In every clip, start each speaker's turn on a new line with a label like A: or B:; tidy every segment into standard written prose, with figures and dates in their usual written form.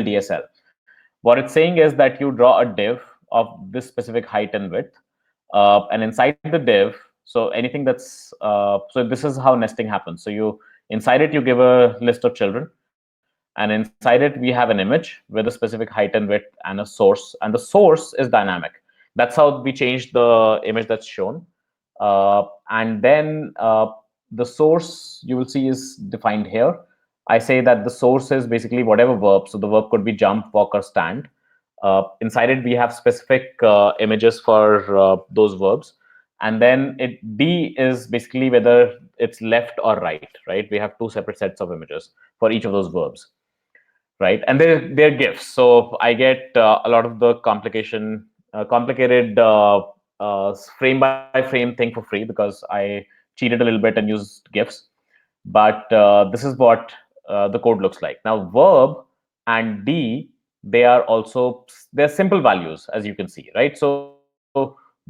A: DSL. What it's saying is that you draw a div of this specific height and width, and inside the div, so anything that's so this is how nesting happens. So you inside it you give a list of children, and inside it we have an image with a specific height and width and a source, and the source is dynamic. That's how we change the image that's shown. And then the source you will see is defined here. I say that the source is basically whatever verb. So the verb could be jump, walk, or stand. Inside it, we have specific images for those verbs. And then D is basically whether it's left or right, right? We have two separate sets of images for each of those verbs, right? And they're GIFs. So I get a lot of the complicated frame by frame thing for free because I cheated a little bit and used GIFs. But this is what the code looks like. Now, verb and D, they're simple values, as you can see, right? So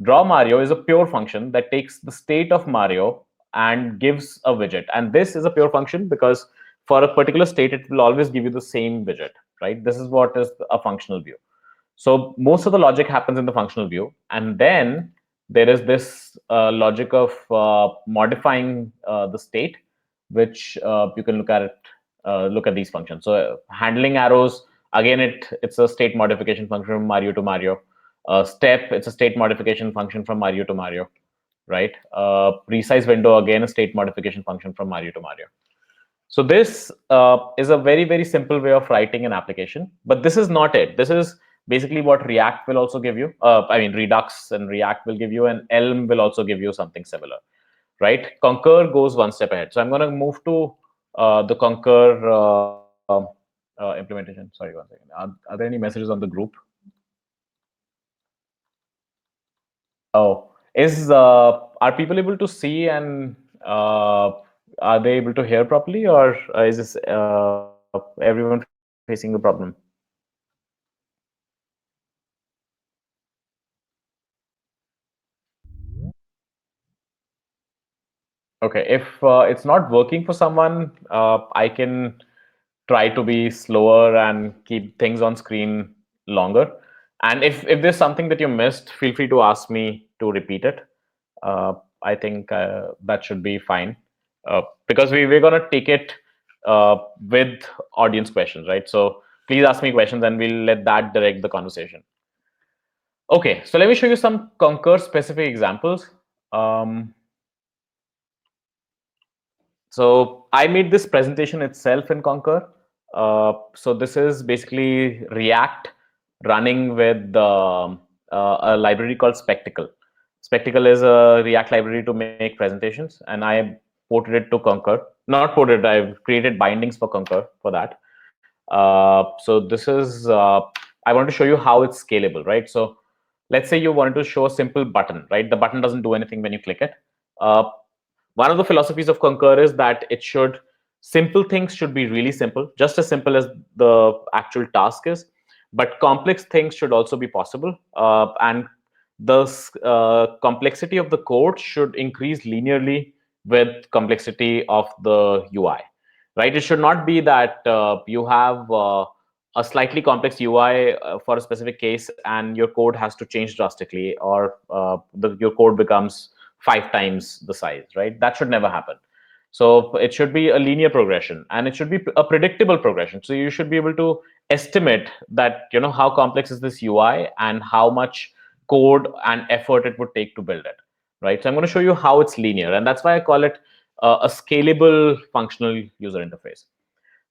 A: draw Mario is a pure function that takes the state of Mario and gives a widget. And this is a pure function because for a particular state, it will always give you the same widget, right? This is what is a functional view. So most of the logic happens in the functional view. And then there is this logic of modifying the state, which you can look at these functions. So handling arrows, again, it's a state modification function from Mario to Mario. Step, it's a state modification function from Mario to Mario, right? Resize window, again, a state modification function from Mario to Mario. So this is a very, very simple way of writing an application, but this is not it. This is basically what React will also give you. I mean, Redux and React will give you, and Elm will also give you something similar, right? Concur goes one step ahead. So I'm going to move to the Concur implementation. Sorry, one second. Are there any messages on the group? Oh, are people able to see, and are they able to hear properly, or is this everyone facing the problem? Okay, if it's not working for someone, I can try to be slower and keep things on screen longer. And if there's something that you missed, feel free to ask me to repeat it. I think that should be fine because we're going to take it with audience questions, right? So please ask me questions and we'll let that direct the conversation. Okay, so let me show you some Concur specific examples. So I made this presentation itself in Concur. So this is basically React running with a library called Spectacle. Spectacle is a React library to make presentations, and I ported it to Concur. Not ported, I've created bindings for Concur for that. So this is, I want to show you how it's scalable, right? So let's say you wanted to show a simple button, right? The button doesn't do anything when you click it. One of the philosophies of Concur is that simple things should be really simple, just as simple as the actual task is, but complex things should also be possible. And the complexity of the code should increase linearly with complexity of the UI, right? It should not be that you have a slightly complex UI for a specific case and your code has to change drastically, or your code becomes 5 times the size, right? That should never happen. So it should be a linear progression, and it should be a predictable progression. So you should be able to estimate that, how complex is this UI and how much code and effort it would take to build it, right? So I'm going to show you how it's linear, and that's why I call it a scalable functional user interface.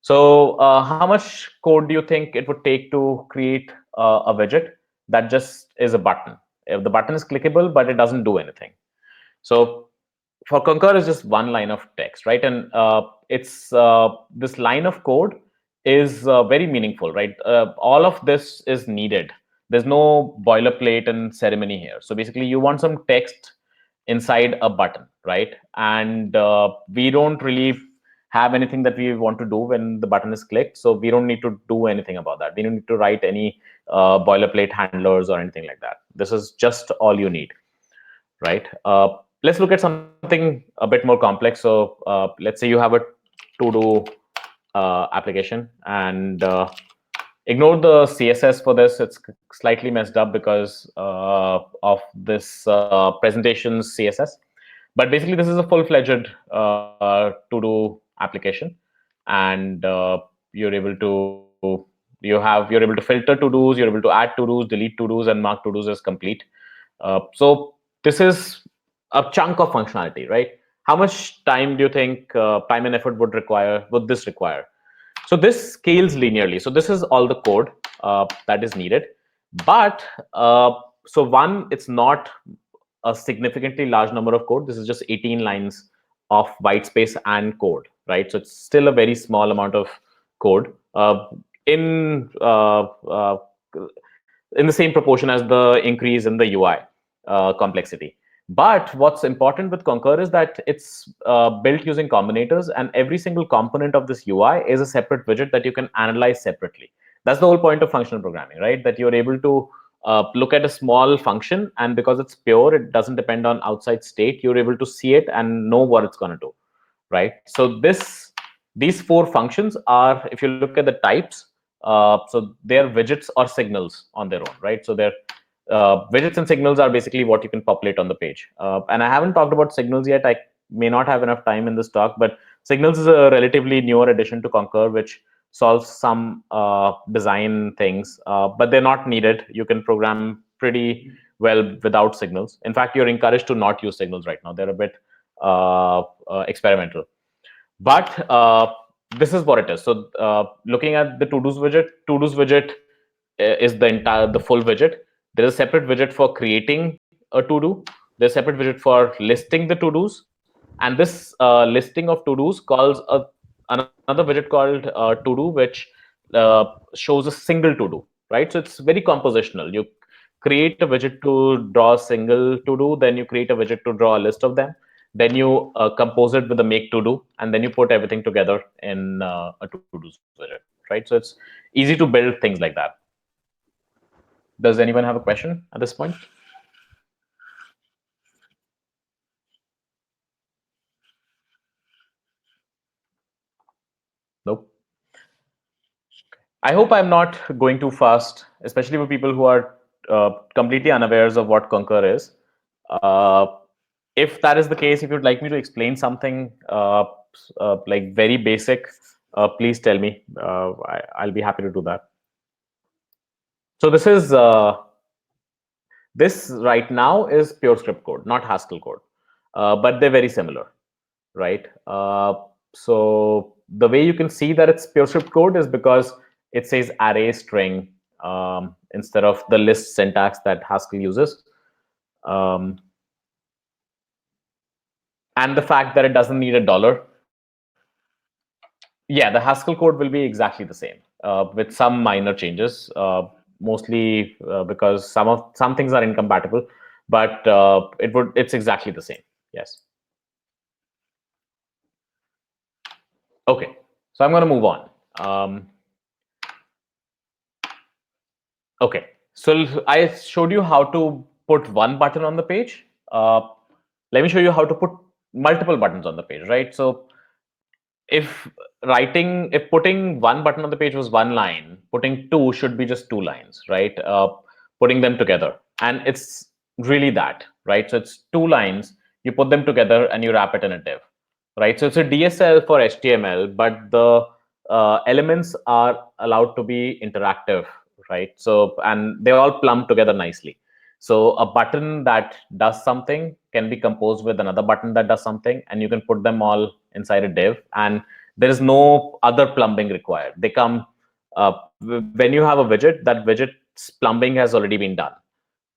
A: So how much code do you think it would take to create a widget that just is a button? If the button is clickable, but it doesn't do anything. So for Concur is just one line of text, right? And it's this line of code is very meaningful, right? All of this is needed. There's no boilerplate and ceremony here. So basically, you want some text inside a button, right? And we don't really have anything that we want to do when the button is clicked. So we don't need to do anything about that. We don't need to write any boilerplate handlers or anything like that. This is just all you need, right? Let's look at something a bit more complex. So let's say you have a to-do application, and Ignore the CSS for this. It's slightly messed up because of this presentation's CSS. But basically, this is a full-fledged to-do application, and you're able to you're able to filter to-dos, you're able to add to-dos, delete to-dos, and mark to-dos as complete. So this is a chunk of functionality, right? How much time do you think time and effort would this require? So this scales linearly. So this is all the code that is needed. But so one, it's not a significantly large number of code. This is just 18 lines of white space and code, right? So it's still a very small amount of code in uh, uh, in the same proportion as the increase in the UI complexity. But what's important with Concur is that it's built using combinators, and every single component of this UI is a separate widget that you can analyze separately. That's the whole point of functional programming, right? That you're able to look at a small function, and because it's pure, it doesn't depend on outside state. You're able to see it and know what it's going to do, right? So these four functions are, if you look at the types, so they're widgets or signals on their own, right? So they're widgets and signals are basically what you can populate on the page. And I haven't talked about signals yet. I may not have enough time in this talk, but signals is a relatively newer addition to Concur, which solves some design things, but they're not needed. You can program pretty well without signals. In fact, you're encouraged to not use signals right now. They're a bit experimental. But this is what it is. So looking at the to-dos widget is the full widget. There is a separate widget for creating a to-do. There's a separate widget for listing the to-dos. And this listing of to-dos calls another widget called to-do, which shows a single to-do, right? So it's very compositional. You create a widget to draw a single to-do, then you create a widget to draw a list of them, then you compose it with a make to do, and then you put everything together in a to do widget, right? So it's easy to build things like that. Does anyone have a question at this point? Nope. I hope I'm not going too fast, especially for people who are completely unawares of what Concur is. Uh, if that is the case, if you'd like me to explain something like very basic, please tell me. I'll be happy to do that. So this right now is pure script code, not Haskell code, but they're very similar, right? So the way you can see that it's pure script code is because it says array string instead of the list syntax that Haskell uses. And the fact that it doesn't need a dollar. Yeah, the Haskell code will be exactly the same with some minor changes, mostly because some things are incompatible, but it's exactly the same. Yes. Okay, so I'm going to move on. Okay, so I showed you how to put one button on the page. Let me show you how to put multiple buttons on the page, right? So if putting one button on the page was one line, putting two should be just two lines, right? Putting them together, and it's really that, right? So it's two lines, you put them together and you wrap it in a div, right? So it's a DSL for HTML, but the elements are allowed to be interactive, right? So, and they all plumb together nicely. So a button that does something can be composed with another button that does something, and you can put them all inside a div, and there is no other plumbing required. They come when you have a widget, that widget's plumbing has already been done,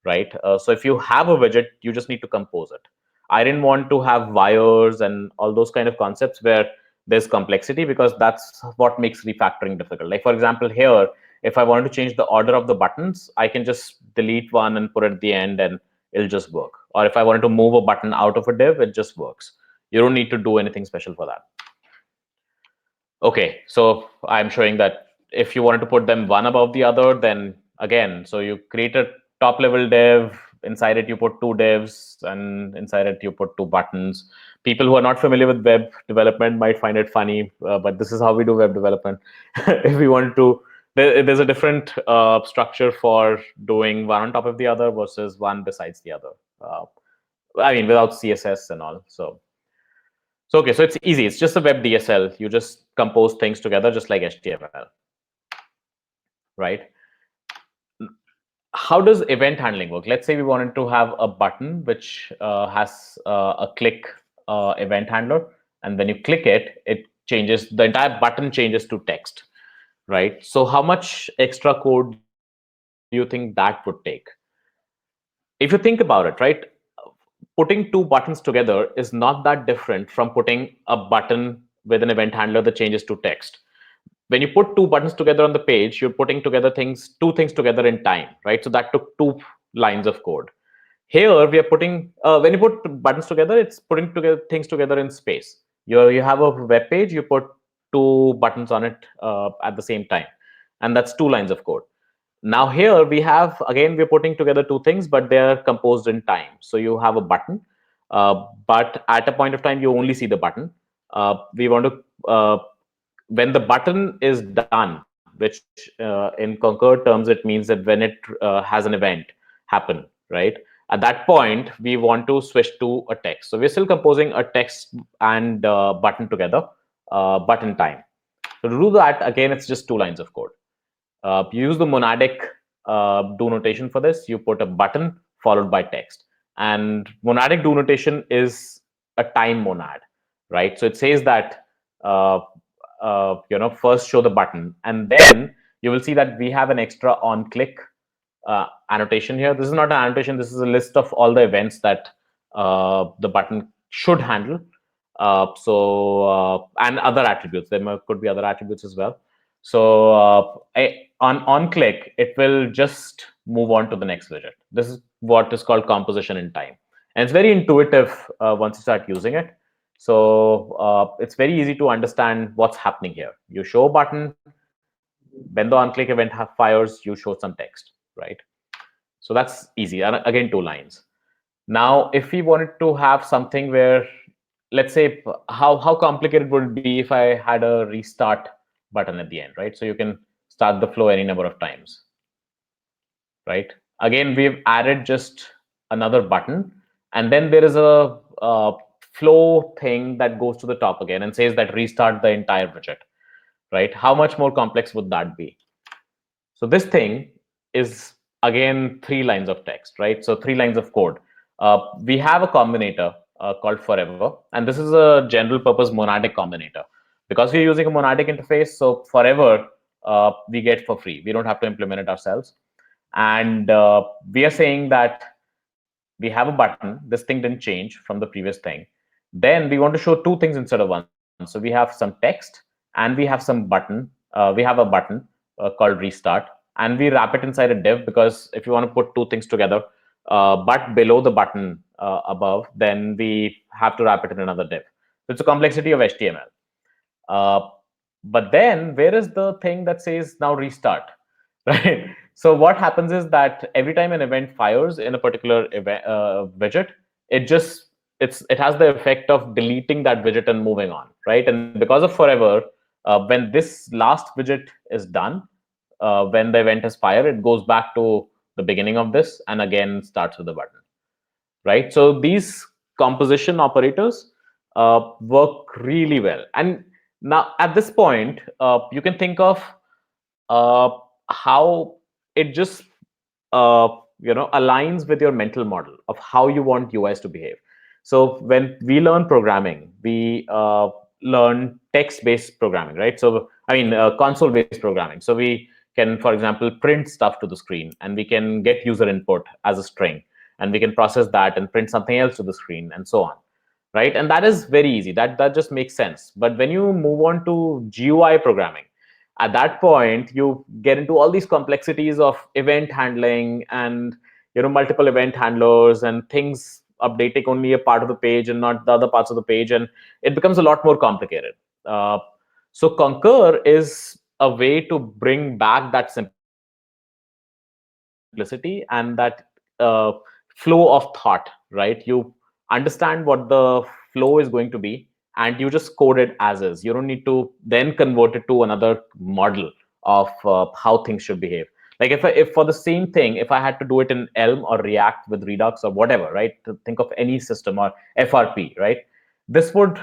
A: right? So if you have a widget, you just need to compose it. I didn't want to have wires and all those kind of concepts where there's complexity, because that's what makes refactoring difficult. Like for example, here, if I wanted to change the order of the buttons, I can just delete one and put it at the end and it'll just work. Or if I wanted to move a button out of a div, it just works. You don't need to do anything special for that. Okay, so I'm showing that if you wanted to put them one above the other, then again, so you create a top level div, inside it you put two divs, and inside it you put two buttons. People who are not familiar with web development might find it funny, but this is how we do web development. If we wanted to there's a different structure for doing one on top of the other versus one besides the other. Uh, I mean, without CSS and all. So okay, so it's easy. It's just a web DSL. You just compose things together, just like HTML, right? How does event handling work? Let's say we wanted to have a button which has a click event handler, and when you click it, it changes, the entire button changes to text, right? So how much extra code do you think that would take? If you think about it, right, putting two buttons together is not that different from putting a button with an event handler that changes to text. When you put two buttons together on the page, you're putting together two things together in time, right? So that took two lines of code. Here we are putting, when you put buttons together, it's putting together things together in space. You have a web page, you put two buttons on it at the same time, and that's two lines of code. Now here we have, again, we're putting together two things, but they're composed in time. So you have a button, but at a point of time, you only see the button. We want to, when the button is done, which in Concur terms, it means that when it has an event happen, right? At that point, we want to switch to a text. So we're still composing a text and button together, but in time. So to do that, again, it's just two lines of code. You use the monadic do notation for this. You put a button followed by text. And monadic do notation is a time monad, right? So it says that uh, first show the button, and then you will see that we have an extra on click annotation here. This is not an annotation. This is a list of all the events that the button should handle. And other attributes. There could be other attributes as well. So on click, it will just move on to the next widget. This is what is called composition in time, and it's very intuitive once you start using it. So it's very easy to understand what's happening here. You show a button, when the on click event fires, you show some text, right? So that's easy. And again, two lines. Now, if we wanted to have something where, let's say, how complicated would it be if I had a restart button at the end, right? So you can start the flow any number of times, right? Again, we've added just another button, and then there is a flow thing that goes to the top again and says that restart the entire widget, right? How much more complex would that be? So this thing is again three lines of text, right? So three lines of code. We have a combinator called forever, and this is a general purpose monadic combinator. Because we're using a monadic interface, so forever we get for free. We don't have to implement it ourselves. And we are saying that we have a button. This thing didn't change from the previous thing. Then we want to show two things instead of one. So we have some text and we have some button. We have a button called restart, and we wrap it inside a div, because if you want to put two things together, but below the button above, then we have to wrap it in another div. So it's a complexity of HTML. Uh, but then where is the thing that says now restart, right? So what happens is that every time an event fires in a particular event, widget, it has the effect of deleting that widget and moving on, right? And because of forever, when this last widget is done, when the event is fired, it goes back to the beginning of this and again starts with the button, right? So these composition operators work really well. And now at this point, you can think of uh, how it just aligns with your mental model of how you want UIs to behave. So when we learn programming, we learn text-based programming, right? So I mean console-based programming. So we can, for example, print stuff to the screen, and we can get user input as a string, and we can process that and print something else to the screen, and so on, right? And that is very easy. That just makes sense. But when you move on to GUI programming, at that point you get into all these complexities of event handling and multiple event handlers and things updating only a part of the page and not the other parts of the page, and it becomes a lot more complicated. So Concur is a way to bring back that simplicity and that flow of thought, right? You understand what the flow is going to be, and you just code it as is. You don't need to then convert it to another model how things should behave. Like if for the same thing, if I had to do it in Elm or React with Redux or whatever, right? To think of any system or FRP, right? This would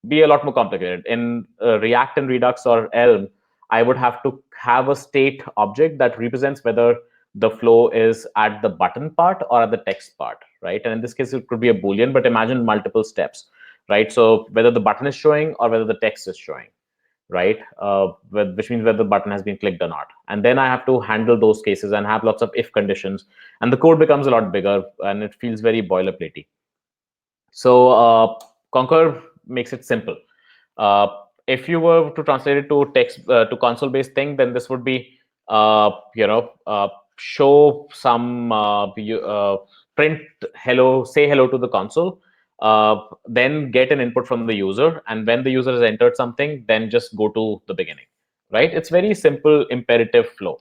A: be a lot more complicated. In React and Redux or Elm, I would have to have a state object that represents whether the flow is at the button part or at the text part, right? And in this case, it could be a Boolean, but imagine multiple steps, right? So whether the button is showing or whether the text is showing, right? Which means whether the button has been clicked or not. And then I have to handle those cases and have lots of if conditions. And the code becomes a lot bigger and it feels very boilerplatey. So Concur makes it simple. Uh, if you were to translate it to text to console-based thing, then this would be show some print hello, say hello to the console, then get an input from the user, and when the user has entered something, then just go to the beginning. Right? It's very simple imperative flow,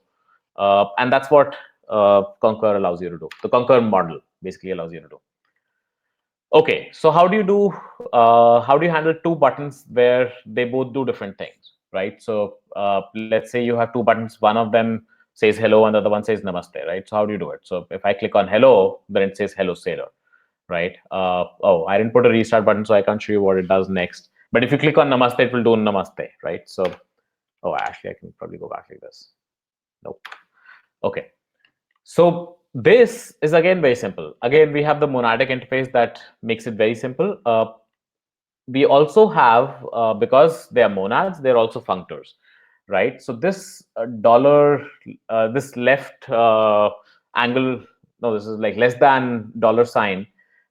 A: and that's what Concur allows you to do. The Concur model basically allows you to do. Okay, so how do you handle two buttons where they both do different things, right? So let's say you have two buttons, one of them says hello and the other one says namaste, right? So how do you do it? So if I click on hello, then it says hello sailor, right? Oh, I didn't put a restart button, so I can't show you what it does next. But if you click on namaste, it will do namaste, right? So, oh, actually, I can probably go back like this. Nope. Okay. So this is again very simple. Again, we have the monadic interface that makes it very simple. We also have, because they are monads, they're also functors, right? So this this left angle, no, this is like less than $sign,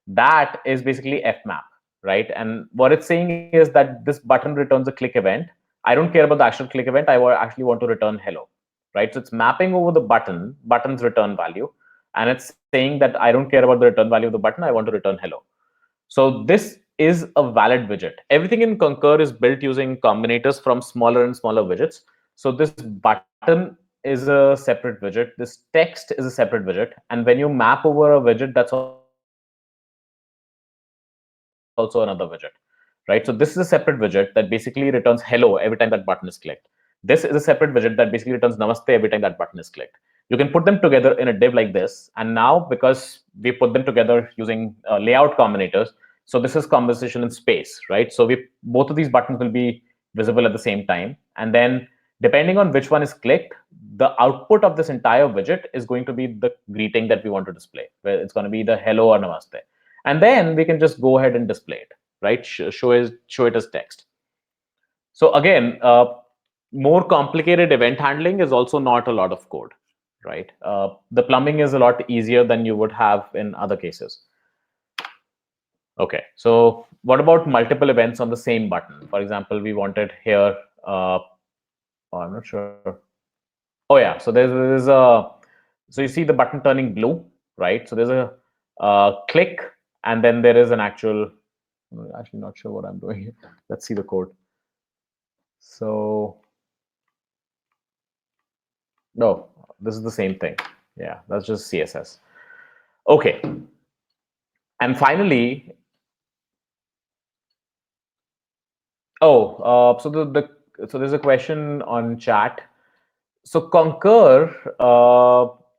A: that is basically fmap, right? And what it's saying is that this button returns a click event. I don't care about the actual click event. I actually want to return hello, right? So it's mapping over the button's return value, and it's saying that I don't care about the return value of the button. I want to return hello. So this is a valid widget. Everything in Concur is built using combinators from smaller and smaller widgets. So this button is a separate widget. This text is a separate widget. And when you map over a widget, that's also another widget, right? So this is a separate widget that basically returns hello every time that button is clicked. This is a separate widget that basically returns namaste every time that button is clicked. You can put them together in a div like this. And now, because we put them together using layout combinators, so this is conversation in space, right? So we both of these buttons will be visible at the same time. And then depending on which one is clicked, the output of this entire widget is going to be the greeting that we want to display, where it's going to be the hello or namaste. And then we can just go ahead and display it, right? Show it as text. So again, more complicated event handling is also not a lot of code, right? The plumbing is a lot easier than you would have in other cases. Okay, so what about multiple events on the same button? For example, we wanted here, oh, I'm not sure. Oh yeah, so there's a, so you see the button turning blue, right? So there's a click, and then there is an actual, I'm actually not sure what I'm doing here. Let's see the code. So, no, this is the same thing. Yeah, that's just CSS. Okay. And finally, oh, so there's a question on chat. So Concur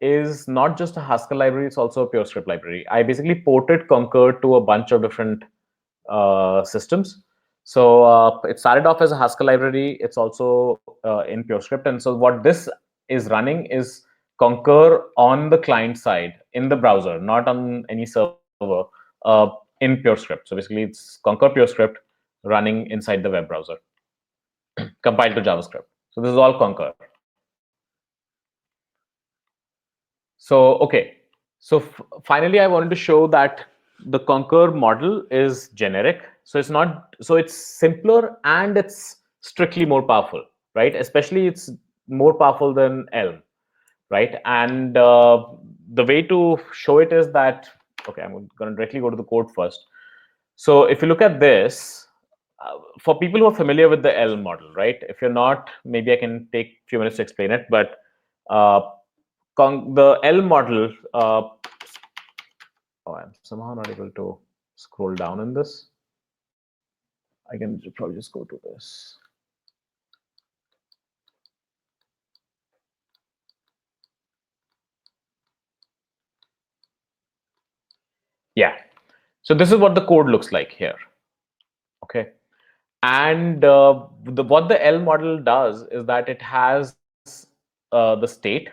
A: is not just a Haskell library; it's also a pure script library. I basically ported Concur to a bunch of different systems. So it started off as a Haskell library. It's also in pure script, and so what this is running is Concur on the client side in the browser, not on any server, in pure script. So basically, it's Concur pure script running inside the web browser, compiled to JavaScript. So this is all Concur. So, okay. So finally, I wanted to show that the Concur model is generic. So it's not, so it's simpler and it's strictly more powerful, right? Especially it's more powerful than Elm, right? And the way to show it is that, okay, I'm going to directly go to the code first. So if you look at this, for people who are familiar with the Elm model, right? If you're not, maybe I can take a few minutes to explain it, but uh, the L model, oh, I'm somehow not able to scroll down in this. I can probably just go to this. Yeah. So this is what the code looks like here. Okay. And what the L model does is that it has the state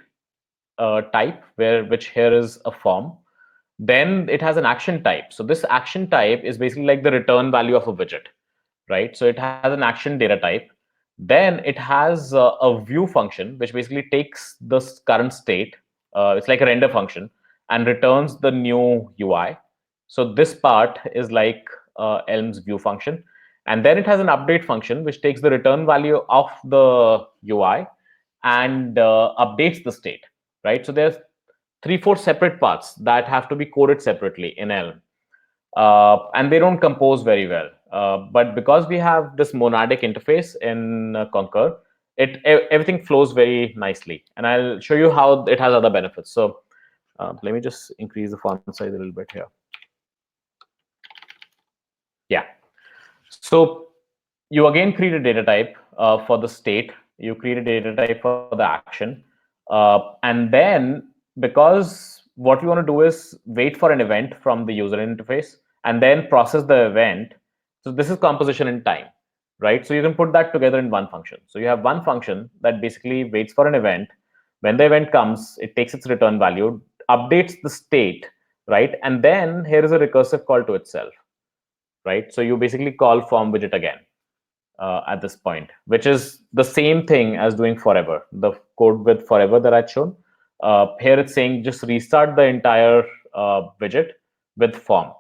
A: type, which here is a form. Then it has an action type. So this action type is basically like the return value of a widget, right? So it has an action data type. Then it has a view function, which basically takes the current state. It's like a render function and returns the new UI. So this part is like Elm's view function. And then it has an update function, which takes the return value of the UI and updates the state, right? So there's three, four separate parts that have to be coded separately in Elm. And they don't compose very well. But because we have this monadic interface in Concur, everything flows very nicely. And I'll show you how it has other benefits. So let me just increase the font size a little bit here. Yeah. So you again create a data type for the state. You create a data type for the action. And then, because what you want to do is wait for an event from the user interface and then process the event. So this is composition in time, right? So you can put that together in one function. So you have one function that basically waits for an event. When the event comes, it takes its return value, updates the state, right? And then here is a recursive call to itself, right? So you basically call form widget again at this point, which is the same thing as doing forever. The code with forever that I'd shown. Here it's saying just restart the entire widget with form.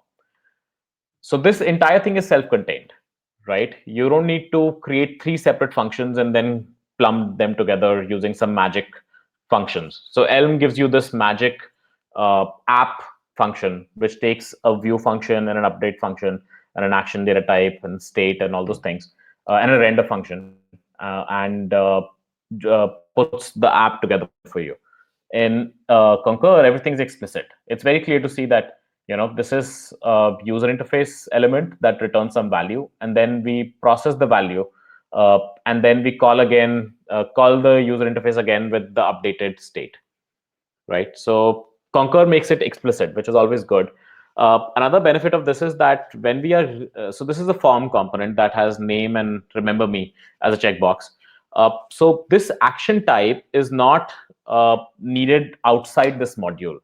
A: So this entire thing is self-contained, right? You don't need to create three separate functions and then plumb them together using some magic functions. So Elm gives you this magic app function, which takes a view function and an update function and an action data type and state and all those things, and a render function, and puts the app together for you. In Concur, everything's explicit. It's very clear to see that this is a user interface element that returns some value, and then we process the value, and then we call the user interface again with the updated state, right? So Concur makes it explicit, which is always good. Another benefit of this is that when we are so this is a form component that has name and remember me as a checkbox. So this action type is not needed outside this module.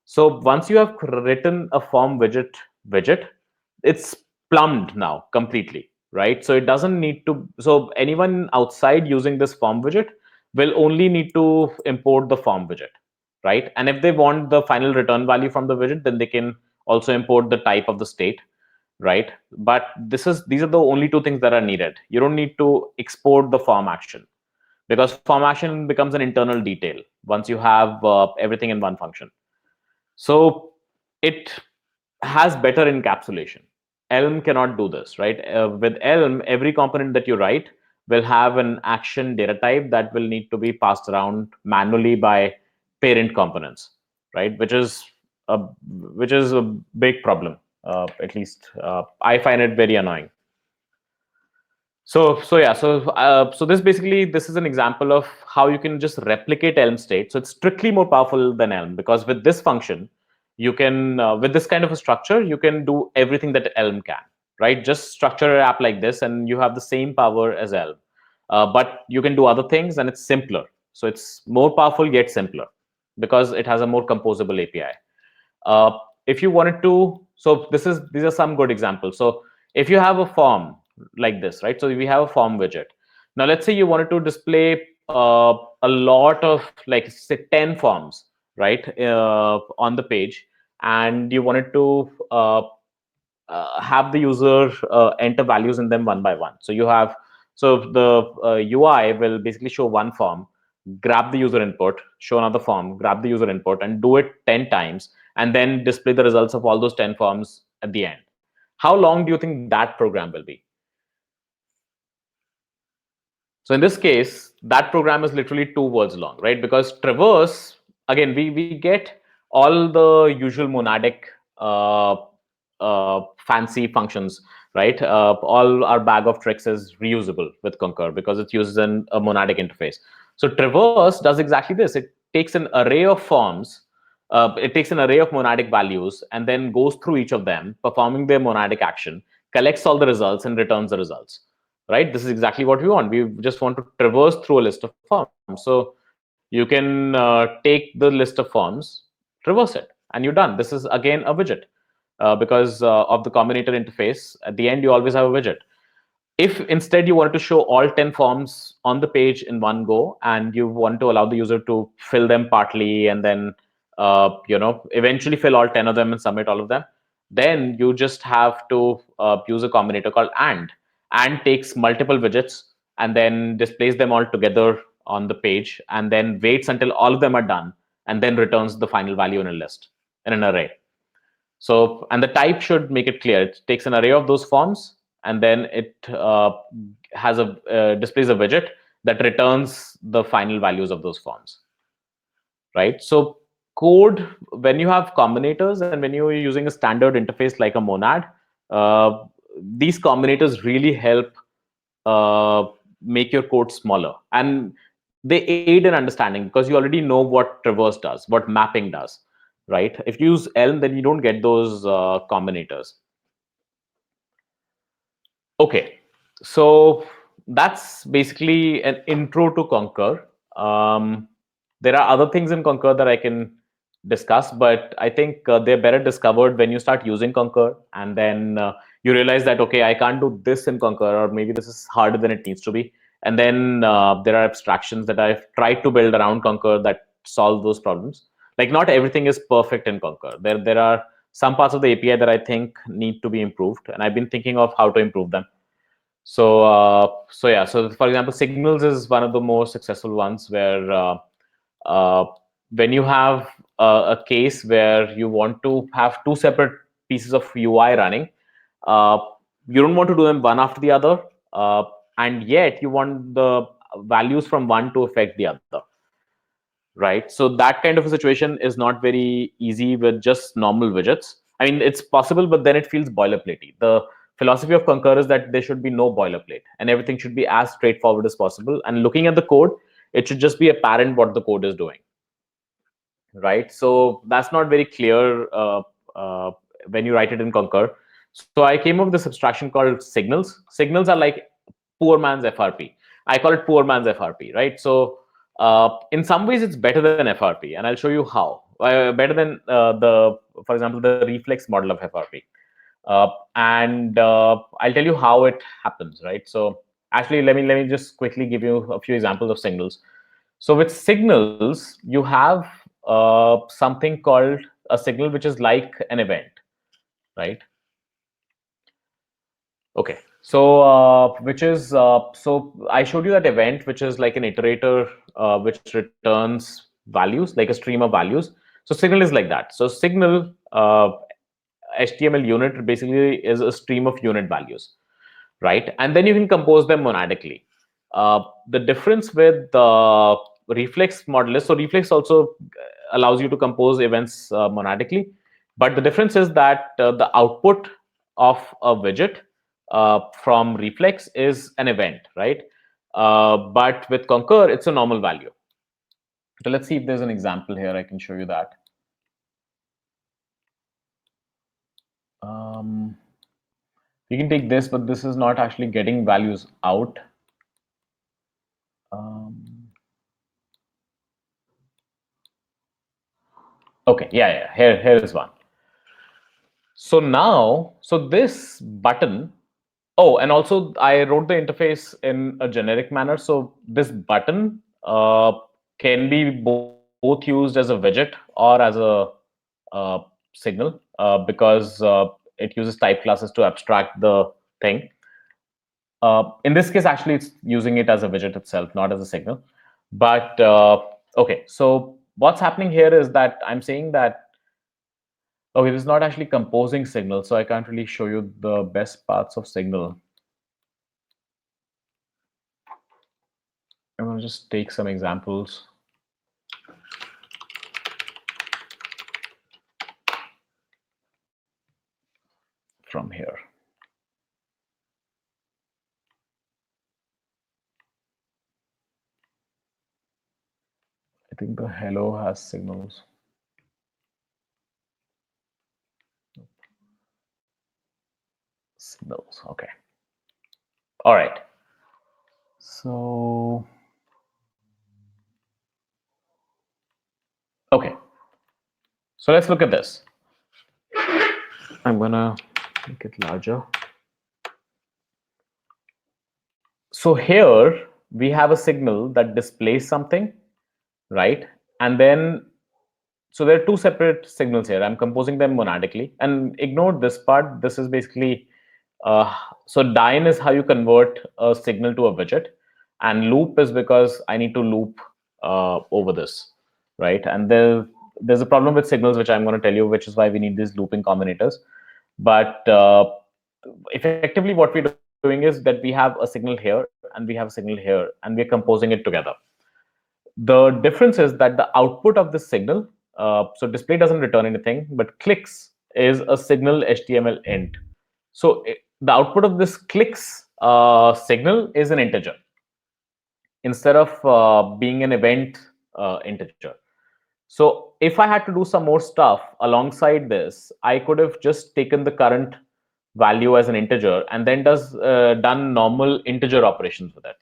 A: So once you have written a form widget, it's plumbed now completely, right? So it doesn't need to. So anyone outside using this form widget will only need to import the form widget, right? And if they want the final return value from the widget, then they can also import the type of the state, right? But these are the only two things that are needed. You don't need to export the form action, because form action becomes an internal detail once you have everything in one function. So it has better encapsulation. Elm cannot do this, right? With Elm, every component that you write will have an action data type that will need to be passed around manually by parent components, right? Which is a big problem. At least I find it very annoying. So this is an example of how you can just replicate Elm state. So it's strictly more powerful than Elm, because with this function, you can with this kind of a structure, you can do everything that Elm can, right? Just structure an app like this, and you have the same power as Elm, but you can do other things, and it's simpler. So it's more powerful yet simpler because it has a more composable API. If you wanted to, so these are some good examples. So if you have a form like this, right? So we have a form widget. Now let's say you wanted to display a lot of, like, say 10 forms, right, on the page, and you wanted to have the user enter values in them one by one. So the UI will basically show one form, grab the user input, show another form, grab the user input, and do it 10 times, and then display the results of all those 10 forms at the end. How long do you think that program will be? So in this case, that program is literally 2 words long, right? Because traverse, again, we get all the usual monadic fancy functions, right? All our bag of tricks is reusable with Concur because it uses a monadic interface. So traverse does exactly this. It takes an array of forms, it takes an array of monadic values and then goes through each of them, performing their monadic action, collects all the results and returns the results. Right? This is exactly what we want. We just want to traverse through a list of forms. So you can take the list of forms, traverse it, and you're done. This is again a widget because of the combinator interface. At the end, you always have a widget. If instead you wanted to show all 10 forms on the page in one go, and you want to allow the user to fill them partly and then eventually fill all 10 of them and submit all of them, then you just have to use a combinator called and takes multiple widgets and then displays them all together on the page and then waits until all of them are done and then returns the final value in a list, in an array. So, and the type should make it clear. It takes an array of those forms, and then it has a displays a widget that returns the final values of those forms. Right. So, code, when you have combinators and when you're using a standard interface like a monad, uh, these combinators really help uh, make your code smaller, and they aid in understanding because you already know what traverse does, what mapping does. Right. If you use Elm, then you don't get those combinators. Okay, so that's basically an intro to Concur. Um, there are other things in Concur that I can discuss, but I think they're better discovered when you start using Concur, and then you realize that okay, I can't do this in Concur, or maybe this is harder than it needs to be. And then there are abstractions that I've tried to build around Concur that solve those problems. Like not everything is perfect in Concur. There are some parts of the API that I think need to be improved, and I've been thinking of how to improve them. So yeah. So for example, Signals is one of the more successful ones where uh, when you have a case where you want to have two separate pieces of UI running, uh, you don't want to do them one after the other, uh, and yet you want the values from one to affect the other. Right. So that kind of a situation is not very easy with just normal widgets. I mean, it's possible, but then it feels boilerplatey. The philosophy of Concur is that there should be no boilerplate and everything should be as straightforward as possible. And looking at the code, it should just be apparent what the code is doing. Right. So that's not very clear uh, when you write it in Concur. So I came up with this abstraction called signals. Signals are like poor man's FRP. I call it poor man's FRP, right? So in some ways, it's better than FRP, and I'll show you how. Better than for example, the reflex model of FRP. And I'll tell you how it happens, right? So actually, let me just quickly give you a few examples of signals. So with signals, you have something called a signal, which is like an event, right? Okay. So so I showed you that event, which is like an iterator, which returns values, like a stream of values. So signal is like that. So signal HTML unit basically is a stream of unit values, right? And then you can compose them monadically. The difference with the reflex model is, so reflex also allows you to compose events monadically, but the difference is that the output of a widget from reflex is an event, right? But with Concur, it's a normal value. So let's see if there's an example here. I can show you that. Um, you can take this, but this is not actually getting values out. Um, okay, yeah. Here is one. So now, so this button, oh, and also I wrote the interface in a generic manner. So this button can be both used as a widget or as a signal because it uses type classes to abstract the thing. In this case, actually, it's using it as a widget itself, not as a signal. But okay, so what's happening here is that I'm saying that okay, this is not actually composing signal, so I can't really show you the best parts of signal. I'm going to just take some examples from here. I think the hello has signals. signals. Okay. All right. So, okay. So let's look at this. I'm gonna make it larger. So here we have a signal that displays something, right? And then, so there are two separate signals here. I'm composing them monadically, and ignore this part. This is basically, so dyn is how you convert a signal to a widget, and loop is because I need to loop over this, right? And there's a problem with signals, which I'm going to tell you, which is why we need these looping combinators. But effectively, what we're doing is that we have a signal here and we have a signal here, and we're composing it together. The difference is that the output of this signal, so display doesn't return anything, but clicks is a signal HTML int. So the output of this clicks signal is an integer instead of being an event integer. So if I had to do some more stuff alongside this, I could have just taken the current value as an integer and then done normal integer operations with it.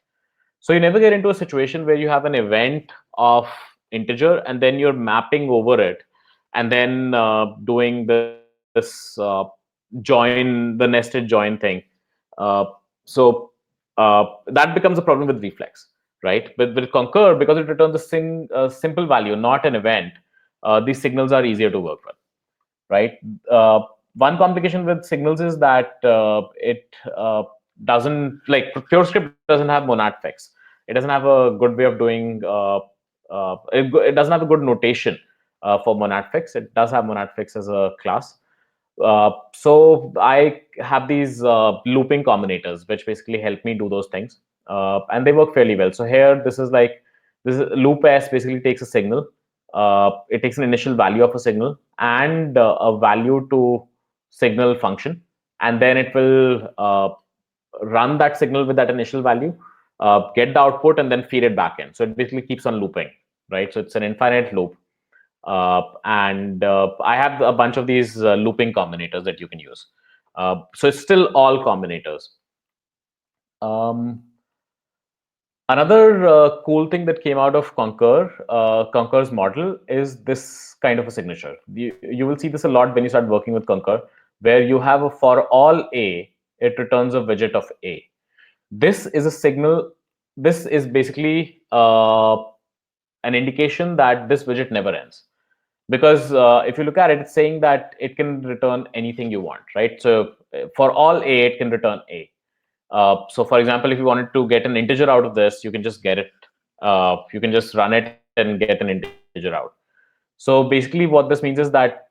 A: So you never get into a situation where you have an event of integer and then you're mapping over it and then doing this join, the nested join thing. Uh, so that becomes a problem with reflex, right? But with Concur, because it returns a simple value, not an event, these signals are easier to work with, right? Uh, One complication with signals is that it doesn't, like, PureScript doesn't have monad fix. It doesn't have a good way of doing. It doesn't have a good notation for monad fix. It does have monad fix as a class. So I have these looping combinators, which basically help me do those things, and they work fairly well. So here, this is, loop s basically takes a signal. It takes an initial value of a signal and a value to signal function, and then it will run that signal with that initial value, get the output, and then feed it back in. So it basically keeps on looping, right? So it's an infinite loop. And I have a bunch of these looping combinators that you can use. So it's still all combinators. Um, Another cool thing that came out of Concur's model is this kind of a signature. You will see this a lot when you start working with Concur, where you have a for all A, it returns a widget of A. This is a signal. This is basically an indication that this widget never ends. Because if you look at it, it's saying that it can return anything you want, right? So for all A, it can return A. So for example, if you wanted to get an integer out of this, you can just get it. You can just run it and get an integer out. So basically, what this means is that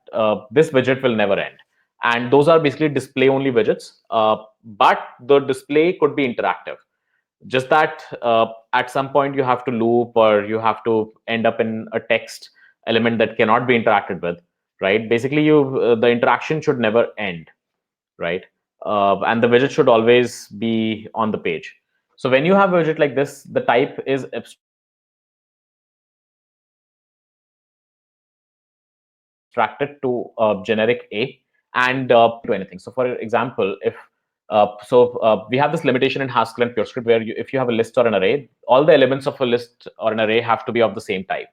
A: this widget will never end. And those are basically display only widgets, but the display could be interactive. Just that at some point you have to loop or you have to end up in a text element that cannot be interacted with, right? Basically, the interaction should never end, right? And the widget should always be on the page. So when you have a widget like this, the type is abstracted to generic A, and basically you don't need to anything. So for example, if we have this limitation in Haskell and PureScript where if you have a list or an array, all the elements of a list or an array have to be of the same type,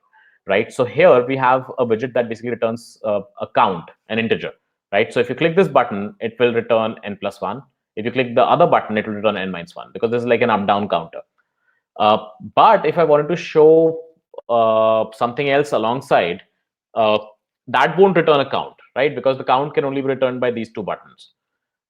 A: right? So here we have a widget that basically returns a count, an integer, right? So if you click this button, it will return n+1. If you click the other button, it will return n-1 because this is like an up-down counter. But if I wanted to show something else alongside, uh, that won't return a count, right? Because the count can only be returned by these two buttons.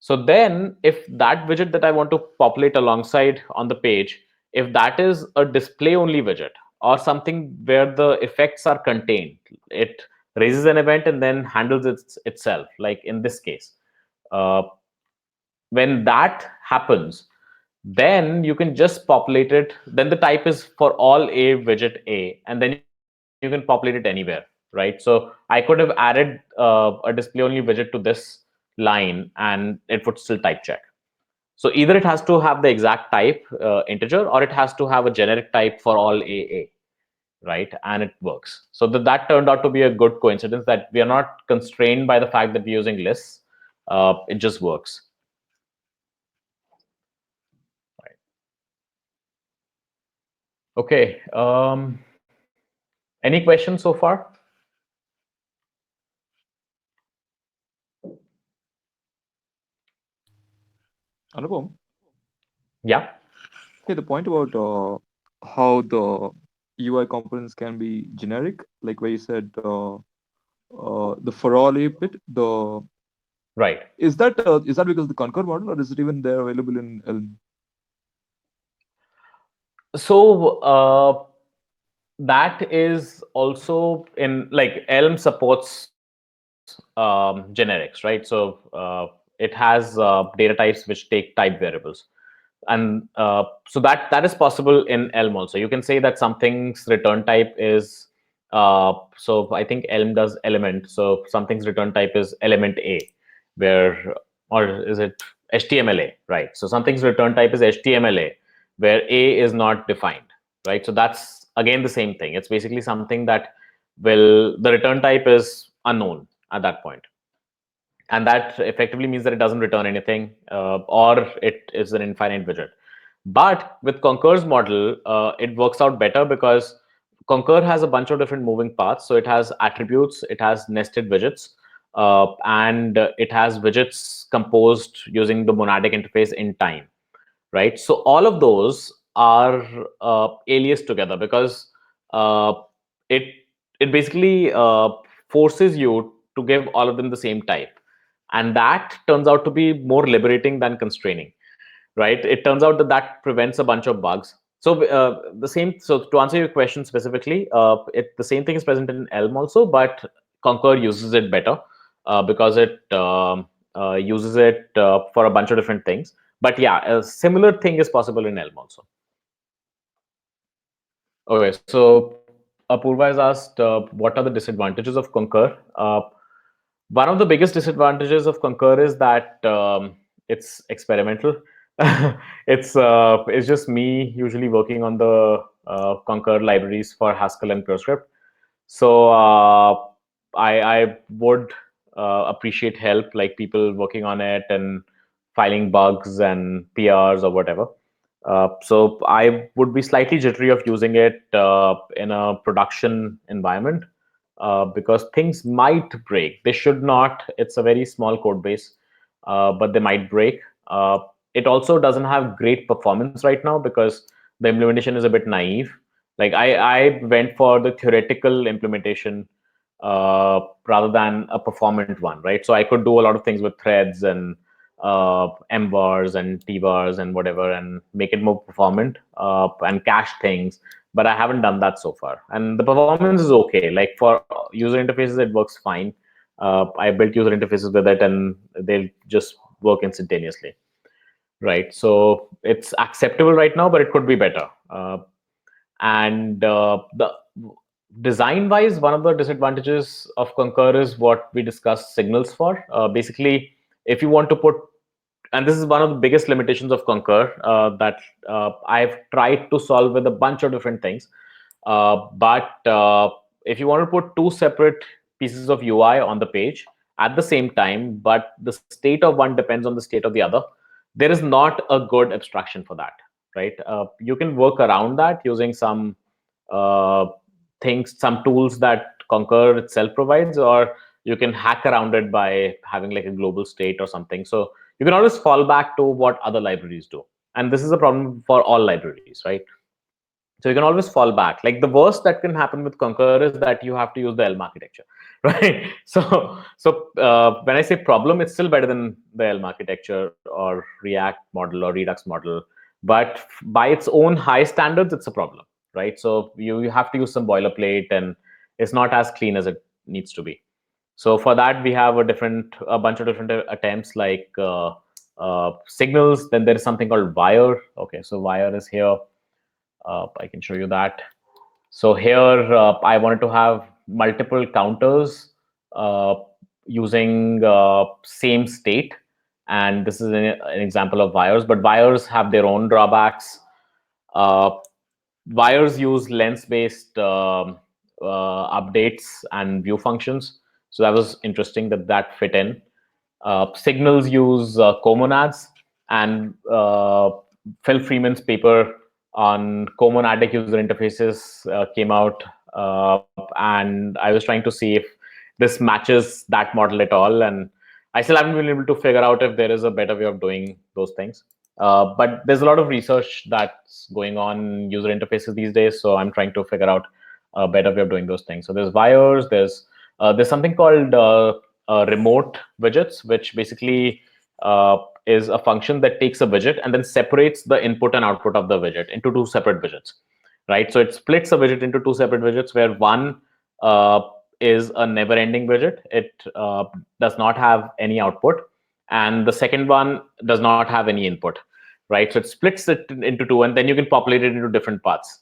A: So then if that widget that I want to populate alongside on the page, if that is a display only widget or something where the effects are contained, it raises an event and then handles itself, like in this case. Uh, when that happens, then you can just populate it. Then the type is for all A widget A, and then you can populate it anywhere, right? So I could have added a display only widget to this line and it would still type check. So either it has to have the exact type integer, or it has to have a generic type for all A, right? And it works. So that turned out to be a good coincidence that we are not constrained by the fact that we're using lists. It just works. Okay. Any questions so far?
B: Anupam,
A: Yeah.
B: hey, the point about how the UI components can be generic, like where you said the for all bit, the
A: Right.
B: is that because of the Concur model, or is it even there available in Elm?
A: So that is also in, like, Elm supports generics, right? So it has data types which take type variables, and so that is possible in Elm also. You can say that something's return type is so I think Elm does element. So something's return type is element A, where, or is it HTMLA, right? So something's return type is HTMLA, where A is not defined, right? So that's again the same thing. It's basically something that will, the return type is unknown at that point, and that effectively means that it doesn't return anything, or it is an infinite widget. But with Concur's model, it works out better because Concur has a bunch of different moving parts. So it has attributes, it has nested widgets, and it has widgets composed using the monadic interface in time, right? So all of those are aliased together because uh, it it basically forces you to give all of them the same type, and that turns out to be more liberating than constraining, right? It turns out that that prevents a bunch of bugs. So the same. So to answer your question specifically, the same thing is present in Elm also, but Concur uses it better because it uses it for a bunch of different things. But yeah, a similar thing is possible in Elm also. Okay, so Apurva has asked, what are the disadvantages of Concur? One of the biggest disadvantages of Concur is that it's experimental. It's just me usually working on the Concur libraries for Haskell and ProScript. So I would appreciate help, like people working on it and filing bugs and PRs or whatever. So I would be slightly jittery of using it in a production environment because things might break. They should not. It's a very small code base, but they might break. It also doesn't have great performance right now because the implementation is a bit naive. Like I went for the theoretical implementation rather than a performant one, right? So I could do a lot of things with threads and mvars and tvars and whatever, and make it more performant and cache things. But I haven't done that so far, and the performance is okay. Like for user interfaces, it works fine. I built user interfaces with it, and they'll just work instantaneously, right? So it's acceptable right now, but it could be better. And the design wise, one of the disadvantages of Concur is what we discussed signals for. Basically, if you want to put, and this is one of the biggest limitations of Concur that I've tried to solve with a bunch of different things. But if you want to put two separate pieces of UI on the page at the same time, but the state of one depends on the state of the other, there is not a good abstraction for that, right? You can work around that using some uh, things, some tools that Concur itself provides, or you can hack around it by having like a global state or something. So you can always fall back to what other libraries do. And this is a problem for all libraries, right? So you can always fall back. Like the worst that can happen with Concur is that you have to use the Elm architecture, right? So when I say problem, it's still better than the Elm architecture or React model or Redux model, but by its own high standards, it's a problem, right? So you have to use some boilerplate, and it's not as clean as it needs to be. So for that, we have a bunch of different attempts, like signals. Then there is something called wire. Okay, so wire is here. I can show you that. So here, I wanted to have multiple counters uh, using same state. And this is an example of wires, but wires have their own drawbacks. Uh, Wires use lens-based updates and view functions. So that was interesting that that fit in. Signals use comonads, and Phil Freeman's paper on comonadic user interfaces came out, and I was trying to see if this matches that model at all. And I still haven't been able to figure out if there is a better way of doing those things. But there's a lot of research that's going on in user interfaces these days, so I'm trying to figure out a better way of doing those things. So there's wires, there's something called remote widgets, which basically is a function that takes a widget and then separates the input and output of the widget into two separate widgets, right? So it splits a widget into two separate widgets, where one uh, is a never-ending widget. It does not have any output, and the second one does not have any input, right? So it splits it into two, and then you can populate it into different paths,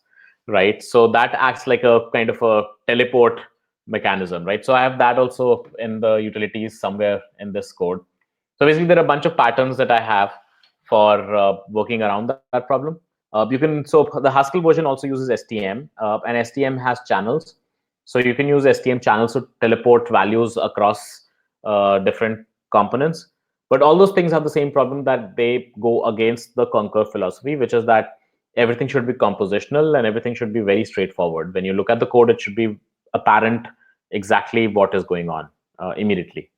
A: right? So that acts like a kind of a teleport mechanism, right? So I have that also in the utilities somewhere in this code. So basically, there are a bunch of patterns that I have for working around that problem. You can so the Haskell version also uses STM, and STM has channels. So you can use STM channels to teleport values across different components. But all those things have the same problem, that they go against the Concur philosophy, which is that everything should be compositional and everything should be very straightforward. When you look at the code, it should be apparent exactly what is going on immediately.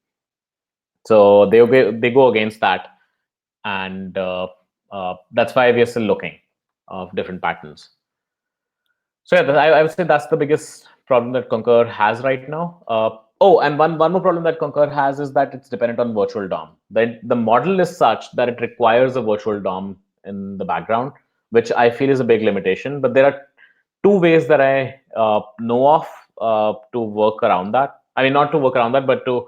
A: So they go against that, and that's why we are still looking of different patterns. So yeah, I would say that's the biggest problem that Concur has right now. Oh, and one more problem that Concur has is that it's dependent on virtual DOM. The model is such that it requires a virtual DOM in the background, which I feel is a big limitation. But there are two ways that I know of to work around that. I mean, not to work around that, but to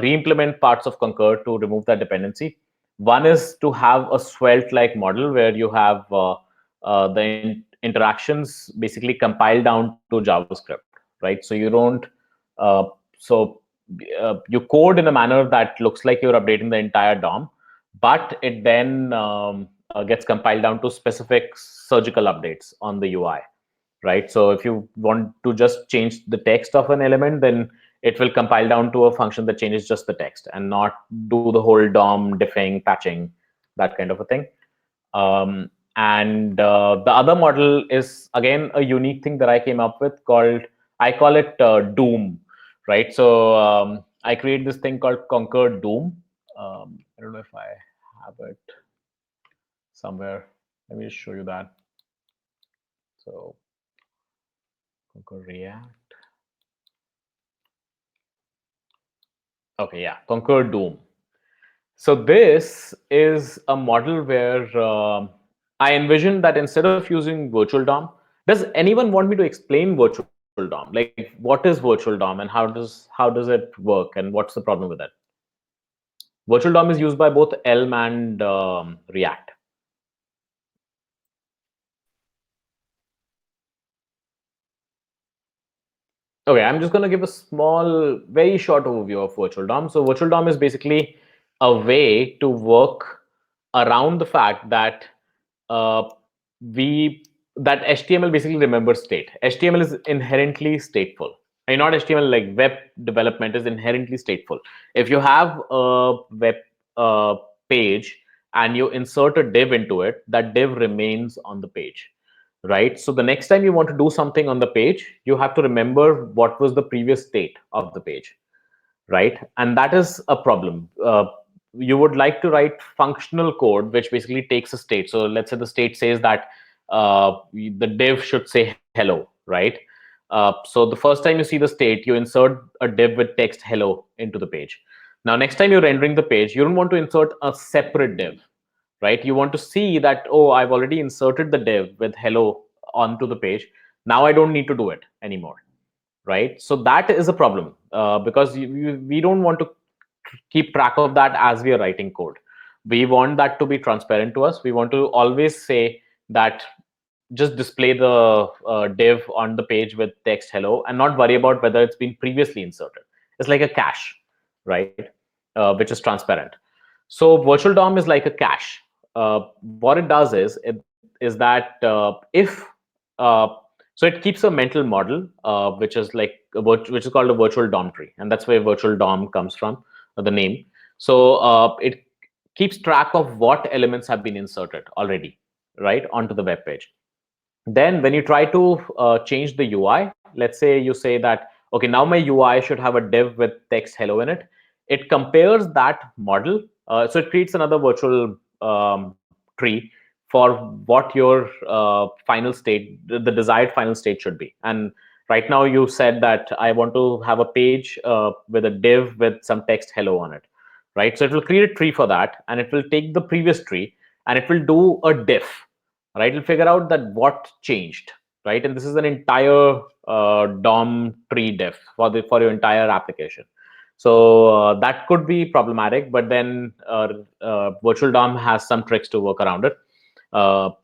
A: re-implement parts of Concur to remove that dependency. One is to have a Svelte-like model where you have the interactions basically compiled down to JavaScript, right? So you don't, uh, so you code in a manner that looks like you're updating the entire DOM, but it then gets compiled down to specific surgical updates on the UI, right? So if you want to just change the text of an element, then it will compile down to a function that changes just the text and not do the whole DOM diffing, patching, that kind of a thing. And the other model is again a unique thing that I came up with called, I call it Doom, right? So I create this thing called Concur Doom. I don't know if I have it somewhere. Let me just show you that. So Concur React. Okay, yeah, Concur Doom. So this is a model where I envision that instead of using virtual DOM, does anyone want me to explain virtual DOM? Like, what is virtual DOM and how does it work and what's the problem with it? Virtual DOM is used by both Elm and React. Okay, I'm just going to give a small, very short overview of virtual DOM. So virtual DOM is basically a way to work around the fact that uh, we that HTML basically remembers state. HTML is inherently stateful. I mean, not HTML, like web development is inherently stateful. If you have a web uh, page and you insert a div into it, that div remains on the page, right? So the next time you want to do something on the page, you have to remember what was the previous state of the page, right? And that is a problem. You would like to write functional code which basically takes a state. So let's say the state says that the div should say hello, right? So the first time you see the state, you insert a div with text hello into the page. Now next time you're rendering the page, you don't want to insert a separate div, right? You want to see that, oh, I've already inserted the div with hello onto the page. Now I don't need to do it anymore, right? So that is a problem because we don't want to keep track of that as we are writing code. We want that to be transparent to us. We want to always say that just display the div on the page with text hello and not worry about whether it's been previously inserted. It's like a cache, right? Which is transparent. So virtual DOM is like a cache. What it does is that if so it keeps a mental model which is like which is called a virtual DOM tree, and that's where virtual DOM comes from, the name. So it keeps track of what elements have been inserted already, right, onto the web page. Then when you try to change the UI, let's say you say that, okay, now my UI should have a div with text hello in it. It compares that model. So it creates another virtual tree for what your final state, the desired final state should be. And right now you said that I want to have a page with a div with some text hello on it, right? So it will create a tree for that, and it will take the previous tree and it will do a diff, right? It'll figure out that what changed, right? And this is an entire DOM tree diff for your entire application. So that could be problematic, but then virtual DOM has some tricks to work around it.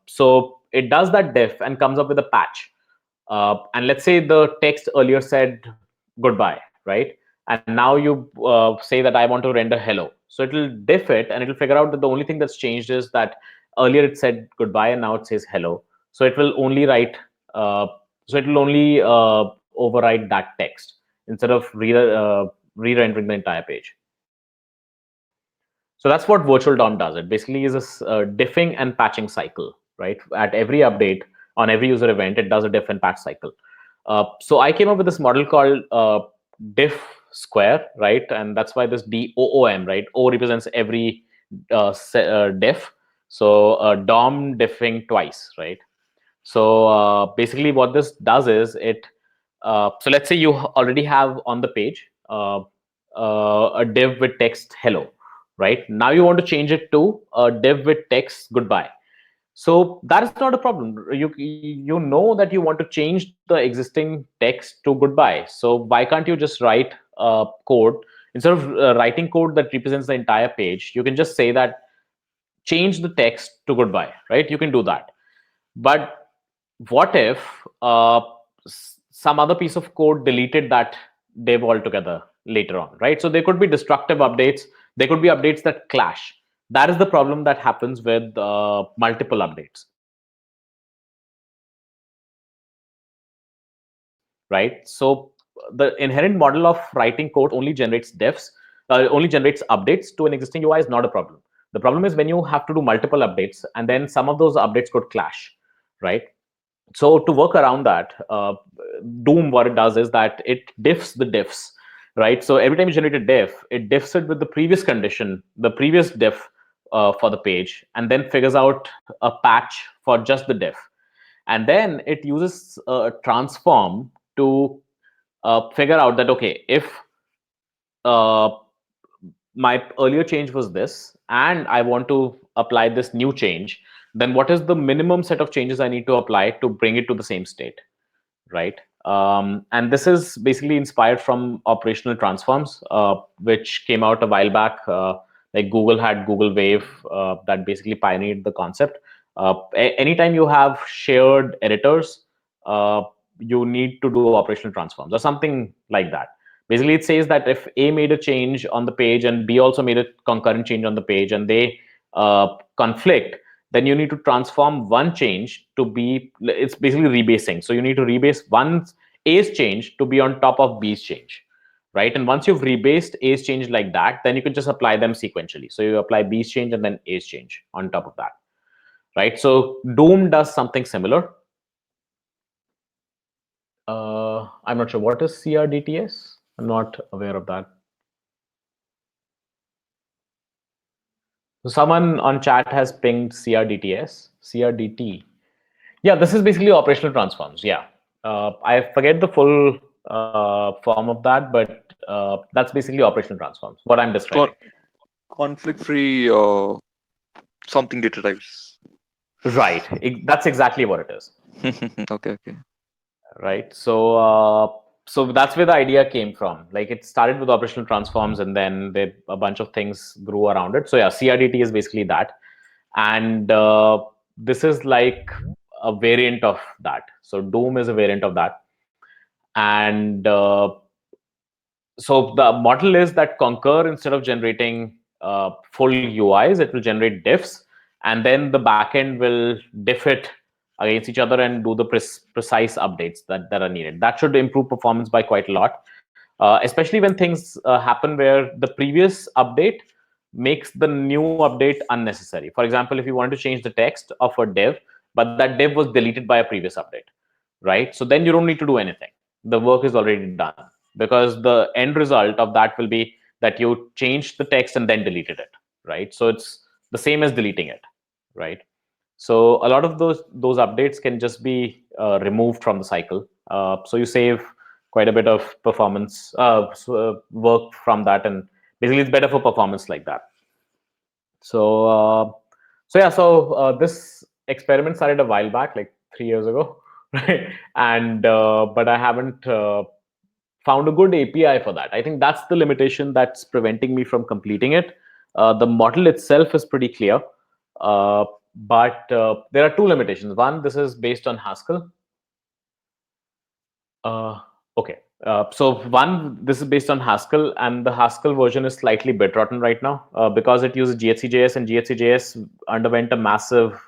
A: So it does that diff and comes up with a patch. And let's say the text earlier said goodbye, right? And now you say that I want to render hello. So it'll diff it and it'll figure out that the only thing that's changed is that earlier it said goodbye and now it says hello. So it will only write, so it will only override that text instead of re-rendering the entire page. So that's what virtual DOM does. It basically is a diffing and patching cycle, right? At every update on every user event, it does a diff and patch cycle. So I came up with this model called diff square, right? And that's why this DOOM, right? O represents every diff. So DOM diffing twice, right? So basically, what this does is it. So let's say you already have on the page a div with text hello, right? Now you want to change it to a div with text goodbye. So that is not a problem. You know that you want to change the existing text to goodbye. So why can't you just write code instead of writing code that represents the entire page? You can just say that change the text to goodbye, right? You can do that. But what if some other piece of code deleted that div altogether later on, right? So there could be destructive updates. There could be updates that clash. That is the problem that happens with multiple updates, right? So the inherent model of writing code only generates diffs, only generates updates to an existing UI is not a problem. The problem is when you have to do multiple updates and then some of those updates could clash, right? So to work around that, Doom, what it does is that it diffs the diffs, right? So every time you generate a diff, it diffs it with the previous condition, the previous diff for the page, and then figures out a patch for just the diff. And then it uses a transform to figure out that, okay, if uh, my earlier change was this, and I want to apply this new change, then what is the minimum set of changes I need to apply to bring it to the same state, right? And this is basically inspired from operational transforms, which came out a while back. Like Google had Google Wave that basically pioneered the concept. Anytime you have shared editors, uh, you need to do operational transforms or something like that. Basically, it says that if A made a change on the page and B also made a concurrent change on the page and they conflict, then you need to transform one change to be, it's basically rebasing. So you need to rebase one A's change to be on top of B's change, right? And once you've rebased A's change like that, then you can just apply them sequentially. So you apply B's change and then A's change on top of that, right? So Doom does something similar. I'm not sure what is CRDTS. I'm not aware of that. So someone on chat has pinged CRDTS, CRDT. Yeah, this is basically operational transforms. Yeah, I forget the full form of that, but that's basically operational transforms. What I'm describing.
B: Con- Conflict free something data types.
A: Right. That's exactly what it is.
B: Okay, okay.
A: Right. So so that's where the idea came from. Like it started with operational transforms, and then a bunch of things grew around it. So yeah, CRDT is basically that, and this is like a variant of that. So Doom is a variant of that, and so the model is that Concur, instead of generating full UIs, it will generate diffs, and then the backend will diff it against each other and do the precise updates that are needed. That should improve performance by quite a lot, especially when things happen where the previous update makes the new update unnecessary. For example, if you want to change the text of a div, but that div was deleted by a previous update, right? So then you don't need to do anything. The work is already done, because the end result of that will be that you changed the text and then deleted it, right? So it's the same as deleting it, right? So a lot of those updates can just be removed from the cycle. So you save quite a bit of performance work from that, and basically it's better for performance like that. So this experiment started a while back, like 3 years ago, right? And but I haven't found a good API for that. I think that's the limitation that's preventing me from completing it. The model itself is pretty clear, but there are two limitations. One, this is based on Haskell. Uh, okay. So one, this is based on Haskell, and the Haskell version is slightly bit rotten right now because it uses GHCJS, and GHCJS underwent a massive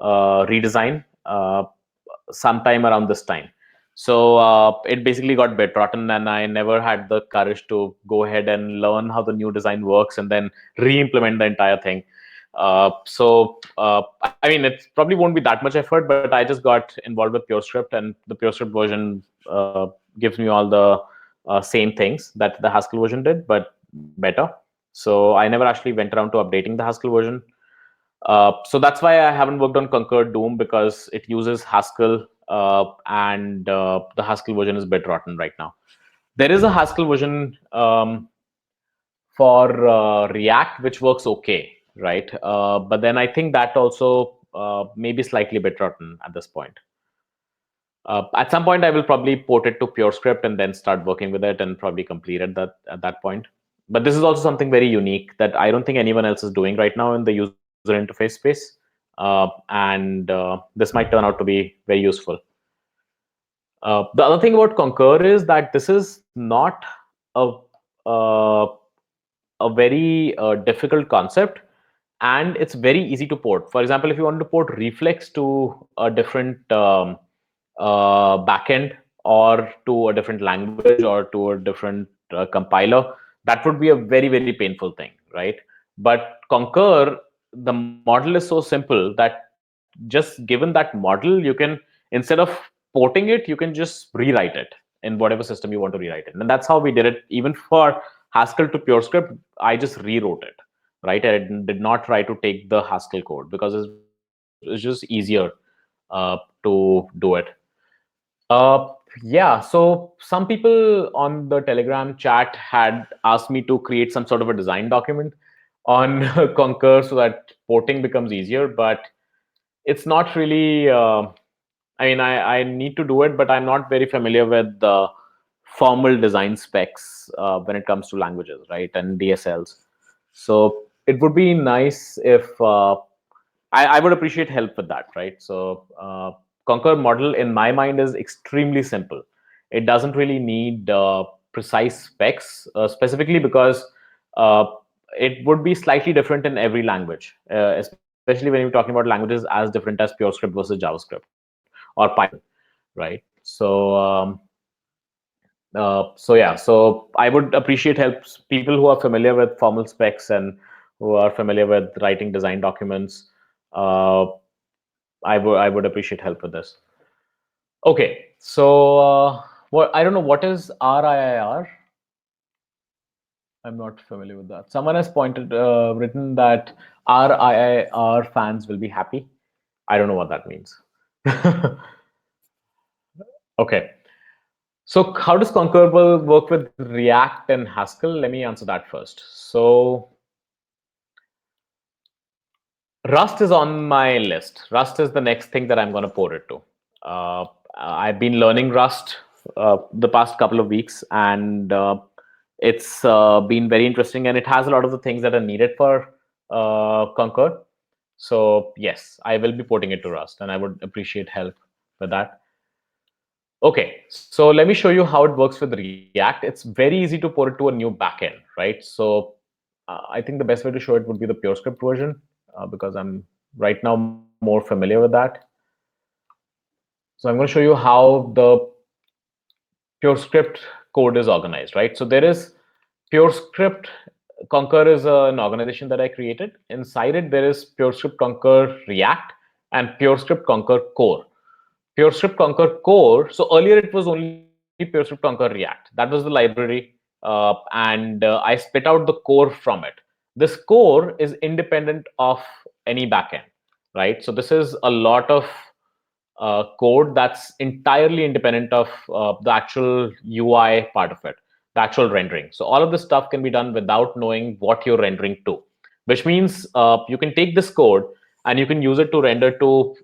A: redesign sometime around this time. So it basically got bit rotten, and I never had the courage to go ahead and learn how the new design works and then re-implement the entire thing. I mean, it probably won't be that much effort, but I just got involved with PureScript, and the PureScript version gives me all the same things that the Haskell version did, but better. So I never actually went around to updating the Haskell version. So that's why I haven't worked on Concur Doom, because it uses Haskell, and the Haskell version is a bit rotten right now. There is a Haskell version for React, which works okay, right? But then I think that also maybe slightly bit rotten at this point. At some point, I will probably port it to PureScript and then start working with it and probably complete it at that point. But this is also something very unique that I don't think anyone else is doing right now in the user interface space. And this might turn out to be very useful. The other thing about Concur is that this is not a uh, a very difficult concept, and it's very easy to port. For example, if you want to port Reflex to a different backend, or to a different language, or to a different compiler, that would be a very, very painful thing, right? But Concur, the model is so simple that just given that model, you can, instead of porting it, you can just rewrite it in whatever system you want to rewrite it. And that's how we did it. Even for Haskell to PureScript, I just rewrote it, right? I did not try to take the Haskell code because it's just easier to do it. Yeah, so some people on the Telegram chat had asked me to create some sort of a design document on Concur so that porting becomes easier, but it's not really. I mean, I need to do it, but I'm not very familiar with the formal design specs when it comes to languages, right, and DSLs. So it would be nice if I would appreciate help with that, right? So Concur model, in my mind, is extremely simple. It doesn't really need precise specs, specifically because uh, it would be slightly different in every language, especially when you're talking about languages as different as PureScript versus JavaScript or Python, right? So yeah, so I would appreciate help. People who are familiar with formal specs and who are familiar with writing design documents. Uh, I would appreciate help with this. Okay, so what I don't know, what is RIIR? I'm not familiar with that. Someone has written that RIIR fans will be happy. I don't know what that means. Okay. So how does Concur work with React and Haskell? Let me answer that first. So Rust is on my list. Rust is the next thing that I'm going to port it to. I've been learning Rust the past couple of weeks, and it's been very interesting, and it has a lot of the things that are needed for Concur. So yes, I will be porting it to Rust, and I would appreciate help with that. Okay, so let me show you how it works with React. It's very easy to port it to a new backend, right? So I think the best way to show it would be the PureScript version because I'm right now more familiar with that. So I'm going to show you how the PureScript code is organized, right? So there is PureScript. Concur is an organization that I created. Inside it, there is PureScript Concur React, and PureScript Concur Core. PureScript Concur Core. So earlier it was only PureScript Concur React. That was the library, and I split out the core from it. This core is independent of any backend, right? So this is a lot of code that's entirely independent of the actual UI part of it, the actual rendering. So all of this stuff can be done without knowing what you're rendering to, which means you can take this code and you can use it to render to,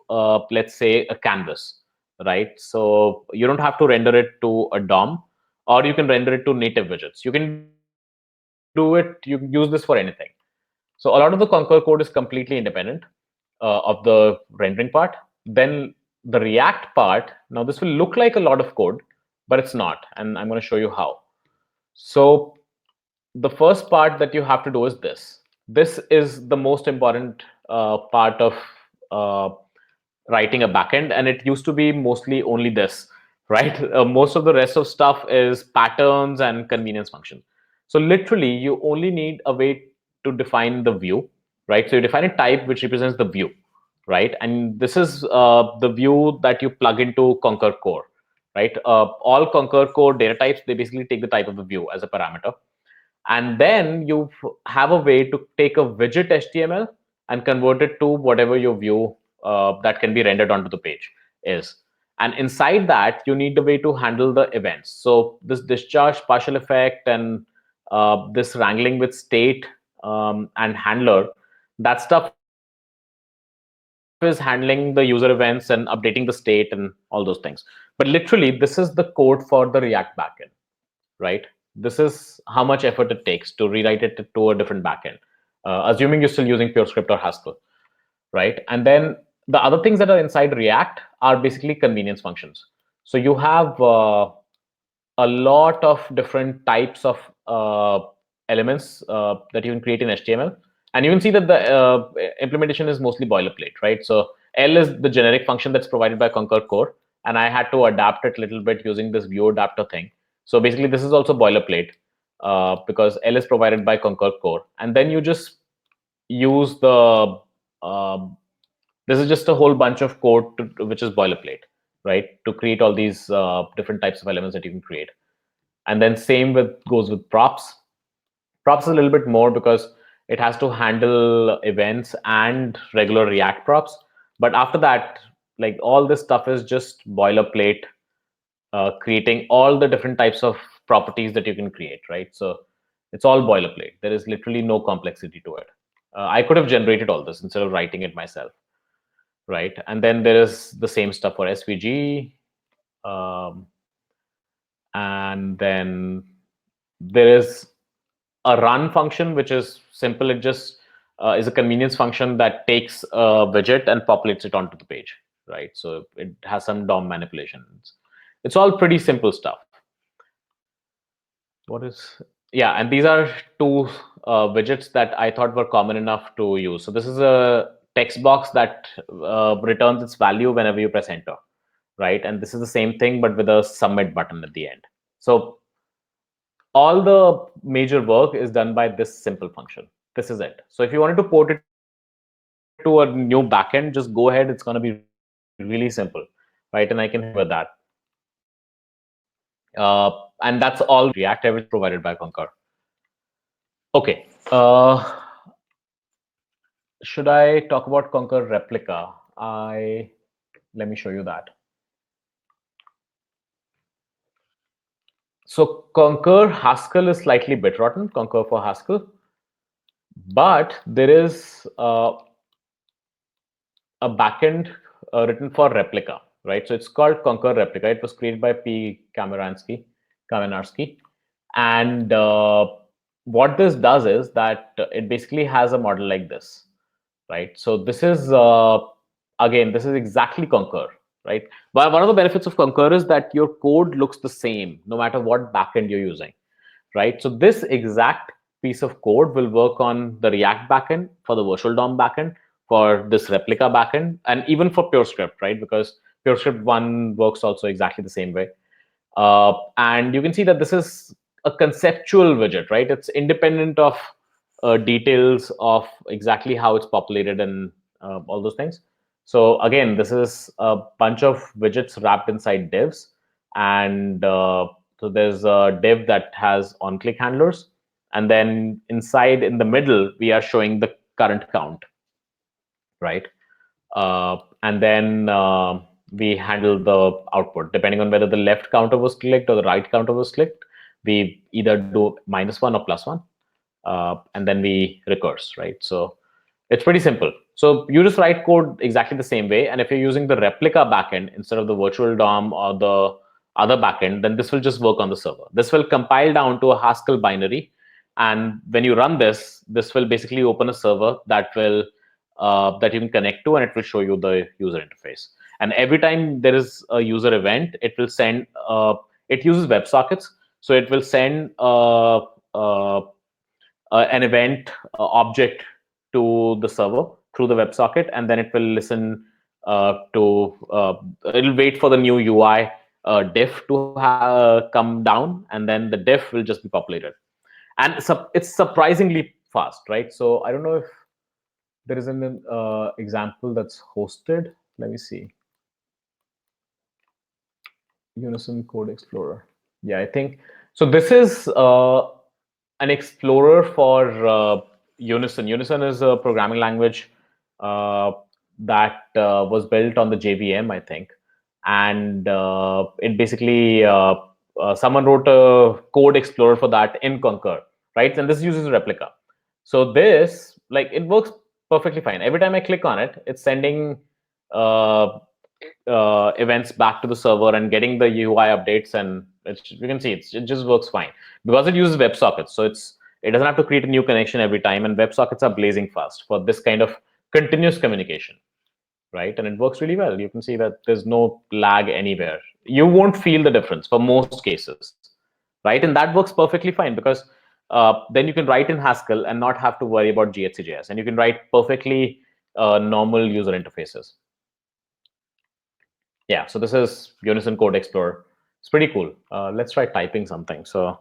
A: let's say, a canvas, right? So you don't have to render it to a DOM, or you can render it to native widgets. You can do it, you can use this for anything. So a lot of the Concur code is completely independent of the rendering part. Then the React part, now this will look like a lot of code, but it's not. And I'm going to show you how. So the first part that you have to do is this. This is the most important part of uh, writing a backend, and it used to be mostly only this, right? Most of the rest of stuff is patterns and convenience function. So literally, you only need a way to define the view, right? So you define a type which represents the view, right? And this is the view that you plug into Concur Core, right? All Concur Core data types, they basically take the type of the view as a parameter, and then you have a way to take a widget HTML and convert it to whatever your view that can be rendered onto the page is. And inside that, you need a way to handle the events. So this discharge, partial effect, and this wrangling with state and handler, that stuff is handling the user events and updating the state and all those things. But literally, this is the code for the React backend, right? This is how much effort it takes to rewrite it to a different backend, assuming you're still using PureScript or Haskell, right? And then the other things that are inside React are basically convenience functions. So you have a lot of different types of elements that you can create in HTML. And you can see that the implementation is mostly boilerplate, right? So L is the generic function that's provided by Concur Core. And I had to adapt it a little bit using this view adapter thing. So basically, this is also boilerplate because L is provided by Concur Core. And then you just use the um, this is just a whole bunch of code which is boilerplate, right? To create all these different types of elements that you can create. And then same with goes with props. Props is a little bit more because it has to handle events and regular React props. But after that, like all this stuff is just boilerplate, creating all the different types of properties that you can create, right? So it's all boilerplate. There is literally no complexity to it. I could have generated all this instead of writing it myself, right? And then there is the same stuff for SVG. Um, and then there is a run function, which is simple. It just is a convenience function that takes a widget and populates it onto the page, right? So it has some DOM manipulations. It's all pretty simple stuff. What is, yeah, and these are two widgets that I thought were common enough to use. So this is a text box that returns its value whenever you press enter, right? And this is the same thing, but with a submit button at the end. So all the major work is done by this simple function. This is it. So if you wanted to port it to a new backend, just go ahead. It's going to be really simple, right? And I can help you with that. And that's all React. Everything is provided by Concur. Okay. Should I talk about Concur replica? Let me show you that. So Concur Haskell is slightly bit rotten. Concur for Haskell, but there is a backend written for replica, right? So it's called Concur replica. It was created by Kamenarsky, and what this does is that it basically has a model like this, right? So this is again, this is exactly Concur, right? But one of the benefits of Concur is that your code looks the same no matter what backend you're using, right? So this exact piece of code will work on the React backend, for the virtual DOM backend, for this replica backend, and even for PureScript, right? Because PureScript 1 works also exactly the same way. And you can see that this is a conceptual widget, right? It's independent of details of exactly how it's populated and all those things. So again, this is a bunch of widgets wrapped inside divs, and so there's a div that has on-click handlers, and then inside in the middle we are showing the current count, right? And then we handle the output depending on whether the left counter was clicked or the right counter was clicked. We either do -1 or +1, and then we recurse, right? So it's pretty simple. So you just write code exactly the same way, and if you're using the replica backend instead of the virtual DOM or the other backend, then this will just work on the server. This will compile down to a Haskell binary, and when you run this, this will basically open a server that you can connect to, and it will show you the user interface. And every time there is a user event, it will send. It uses WebSockets, so it will send an event object to the server through the WebSocket, and then it will listen it'll wait for the new UI diff to come down, and then the diff will just be populated. And it's surprisingly fast, right? So I don't know if there is an example that's hosted. Let me see. Unison Code Explorer. Yeah, I think so. This is an explorer for Unison. Unison is a programming language uh, that was built on the JVM, I think, and it basically someone wrote a code explorer for that in Concur, right? And this uses a replica. So this, like, it works perfectly fine. Every time I click on it, it's sending uh, events back to the server and getting the UI updates, and you can see it just works fine because it uses WebSockets. So it doesn't have to create a new connection every time, and WebSockets are blazing fast for this kind of continuous communication, right? And it works really well. You can see that there's no lag anywhere. You won't feel the difference for most cases, right? And that works perfectly fine because then you can write in Haskell and not have to worry about GHCJS, and you can write perfectly normal user interfaces. Yeah, so this is Unison Code Explorer. It's pretty cool. Let's try typing something. So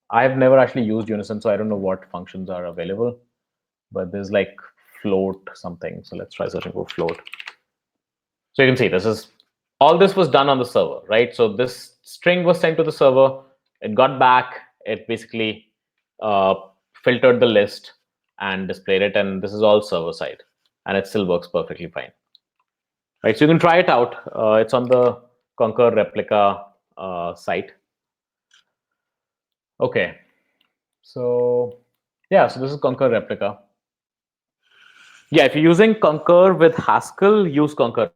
A: I've never actually used Unison, so I don't know what functions are available, but there's like float something. So let's try searching for float. So you can see all this was done on the server, right? So this string was sent to the server. It got back. It basically uh, filtered the list and displayed it. And this is all server side, and it still works perfectly fine. Right, so you can try it out. It's on the Concur replica site. Okay, so yeah, so this is Concur replica. Yeah, if you're using Concur with Haskell, use Concur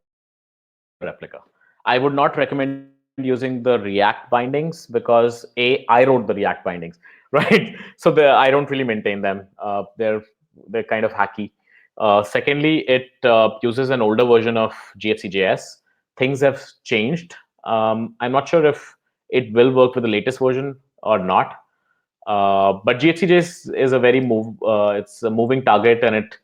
A: replica. I would not recommend using the React bindings because I wrote the React bindings, right? So I don't really maintain them. They're kind of hacky. Secondly, it uses an older version of GHCJS. Things have changed. I'm not sure if it will work with the latest version or not. But GHCJS is a very it's a moving target, and it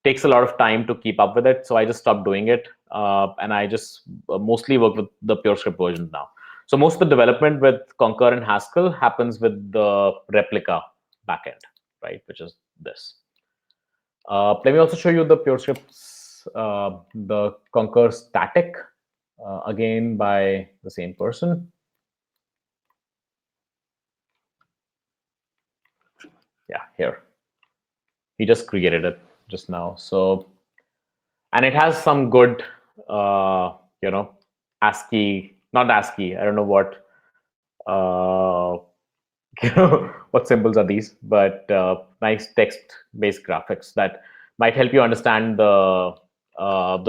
A: takes a lot of time to keep up with it. So I just stopped doing it, and I just mostly work with the PureScript version now. So most of the development with Concur and Haskell happens with the replica backend, right? Which is this. Let me also show you the PureScripts, the Concur static, again by the same person. Yeah, here. He just created it just now. So, and it has some good, you know, ASCII, not ASCII. I don't know uh, what symbols are these, but nice text-based graphics that might help you understand the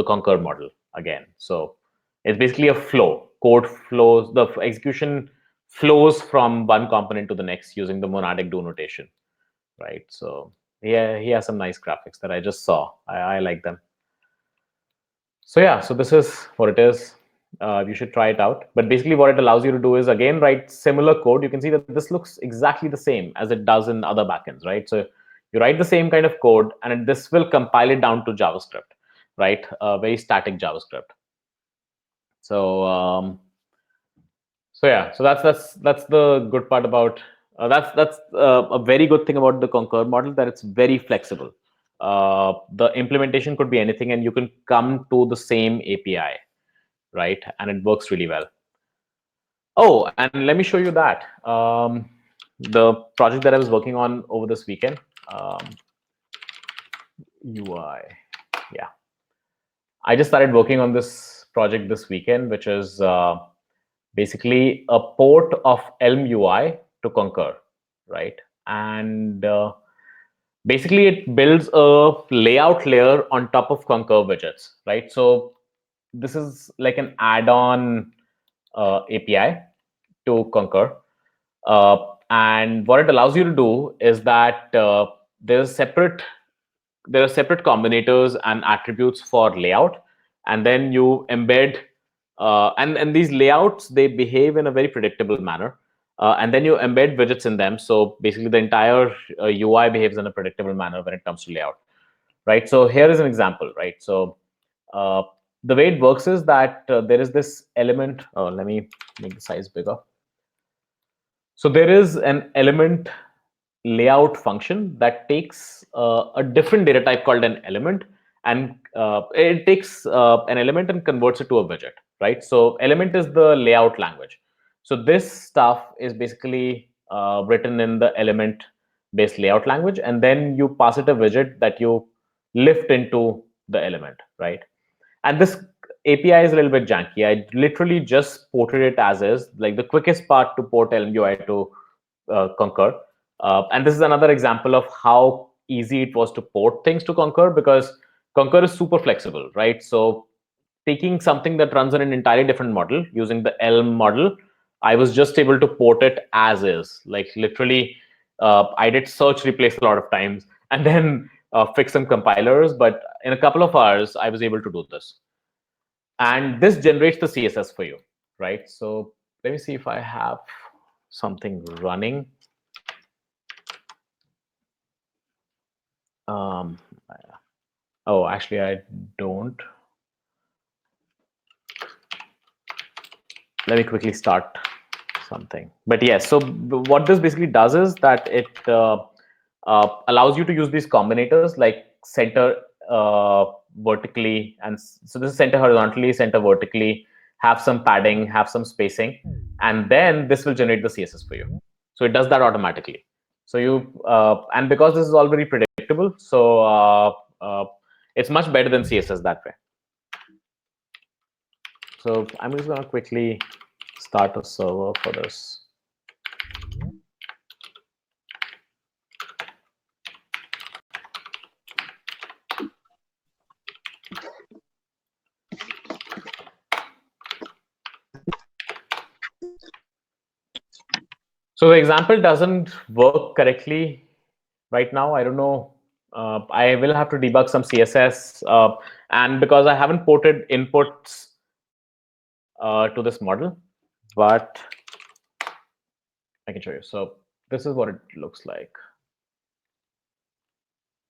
A: Concur model again. So it's basically a flow. Code flows. The execution flows from one component to the next using the monadic do notation, right? So yeah, he has some nice graphics that I just saw. I like them. So yeah, so this is what it is. You should try it out. But basically what it allows you to do is, again, write similar code. You can see that this looks exactly the same as it does in other backends, right? So you write the same kind of code, and this will compile it down to JavaScript, right? Very static JavaScript. So yeah, so that's the good part about that's a very good thing about the Concur model, that it's very flexible. The implementation could be anything, and you can come to the same API, right? And it works really well. Oh, and let me show you that. The project that I was working on over this weekend, UI. Yeah. I just started working on this project this weekend, which is basically a port of Elm UI to Concur, right? And basically, it builds a layout layer on top of Concur widgets, right? So this is like an add-on API to Concur. And what it allows you to do is that there's separate there are separate combinators and attributes for layout, and then you embed and these layouts, they behave in a very predictable manner, and then you embed widgets in them. So basically the entire UI behaves in a predictable manner when it comes to layout, right? So here is an example, right? So uh, the way it works is that there is this element. Oh, let me make the size bigger. So there is an element layout function that takes a different data type called an element, and it takes an element and converts it to a widget, right? So element is the layout language. So this stuff is basically written in the element based layout language, and then you pass it a widget that you lift into the element, right? And this API is a little bit janky. I literally just ported it as is. Like the quickest part to port LMUI to Concur. And this is another example of how easy it was to port things to Concur, because Concur is super flexible, right? So taking something that runs on an entirely different model using the Elm model, I was just able to port it as is. Like literally, I did search replace a lot of times and then fix some compilers. But in a couple of hours, I was able to do this. And this generates the CSS for you, right? So let me see if I have something running. Um, oh, actually, I don't. Let me quickly start something. But yes, so what this basically does is that it allows you to use these combinators like center vertically, and so this is center horizontally, center vertically, have some padding, have some spacing, and then this will generate the CSS for you. So it does that automatically. So you and because this is all very predictable, so it's much better than CSS that way. So I'm just going to quickly start a server for this. So the example doesn't work correctly right now. I don't know. I will have to debug some CSS, and because I haven't ported inputs to this model, but I can show you. So this is what it looks like.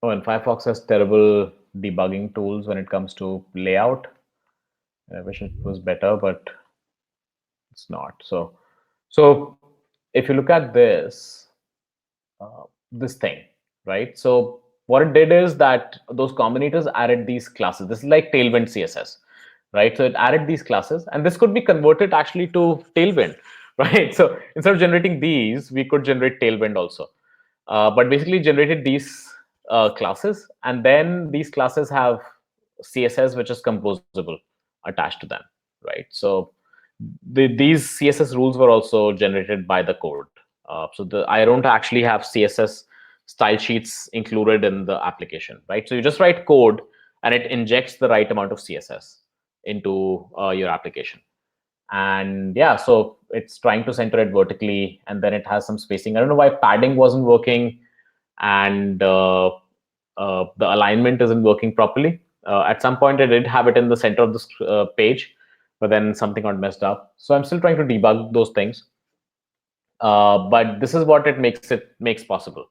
A: Oh, and Firefox has terrible debugging tools when it comes to layout. I wish it was better, but it's not. So if you look at this thing, right? So what it did is that those combinators added these classes. This is like Tailwind CSS, right? So it added these classes, and this could be converted actually to Tailwind, right? So instead of generating these, we could generate Tailwind also. But basically generated these classes, and then these classes have CSS which is composable attached to them, right? So these CSS rules were also generated by the code. So I don't actually have CSS style sheets included in the application, right? So you just write code and it injects the right amount of CSS into your application. And yeah, so it's trying to center it vertically, and then it has some spacing. I don't know why padding wasn't working, and the alignment isn't working properly. At some point, I did have it in the center of this page, but then something got messed up. So I'm still trying to debug those things. But this is what it makes possible,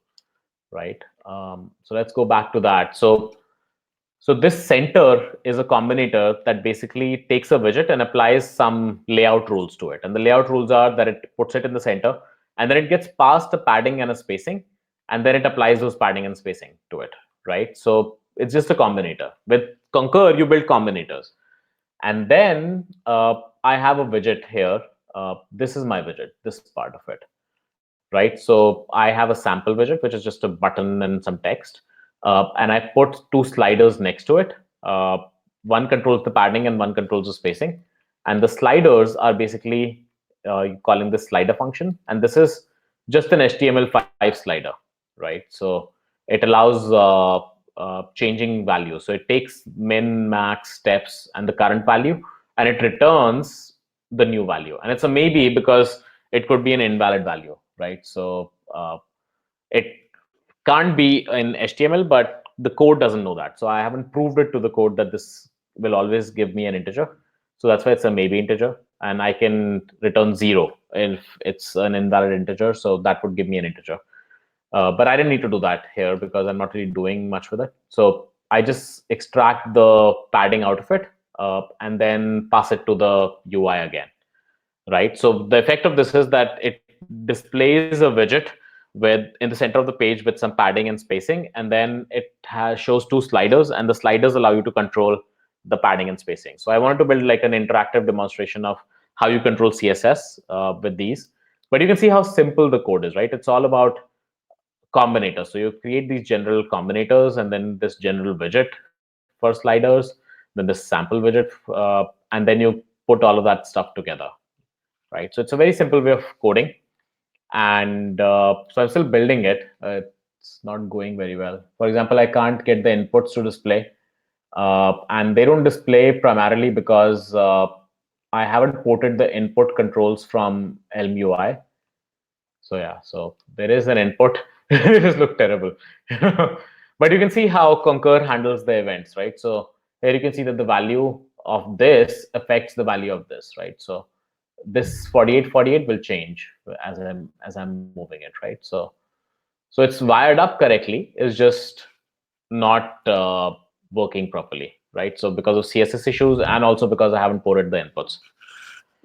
A: right? So let's go back to that. So this center is a combinator that basically takes a widget and applies some layout rules to it. And the layout rules are that it puts it in the center, and then it gets passed a padding and a spacing, and then it applies those padding and spacing to it, right? So it's just a combinator. With Concur, you build combinators. And then I have a widget here. This is my widget, this part of it, right? So I have a sample widget, which is just a button and some text. And I put two sliders next to it. Uh, One controls the padding and one controls the spacing. And the sliders are basically calling this slider function. And this is just an HTML5 slider, right? So it allows changing values. So it takes min, max, steps, and the current value, and it returns the new value. And it's a maybe because it could be an invalid value, right? So it can't be in HTML, but the code doesn't know that. So I haven't proved it to the code that this will always give me an integer. So that's why it's a maybe integer. And I can return zero if it's an invalid integer. So that would give me an integer. But I didn't need to do that here because I'm not really doing much with it. So I just extract the padding out of it and then pass it to the UI again, right? So the effect of this is that it displays a widget with in the center of the page with some padding and spacing, and then it shows two sliders, and the sliders allow you to control the padding and spacing. So I wanted to build like an interactive demonstration of how you control CSS with these. But you can see how simple the code is, right? It's all about combinators. So you create these general combinators and then this general widget for sliders, then this sample widget, and then you put all of that stuff together, right? So it's a very simple way of coding. And so I'm still building it. It's not going very well. For example, I can't get the inputs to display. And they don't display primarily because I haven't ported the input controls from Elm UI. So yeah, so there is an input. It just look terrible. But you can see how Concur handles the events, right? So here you can see that the value of this affects the value of this, right? So this 4848 will change as I'm moving it, right? So it's wired up correctly. It's just not working properly, right? So because of CSS issues and also because I haven't ported the inputs.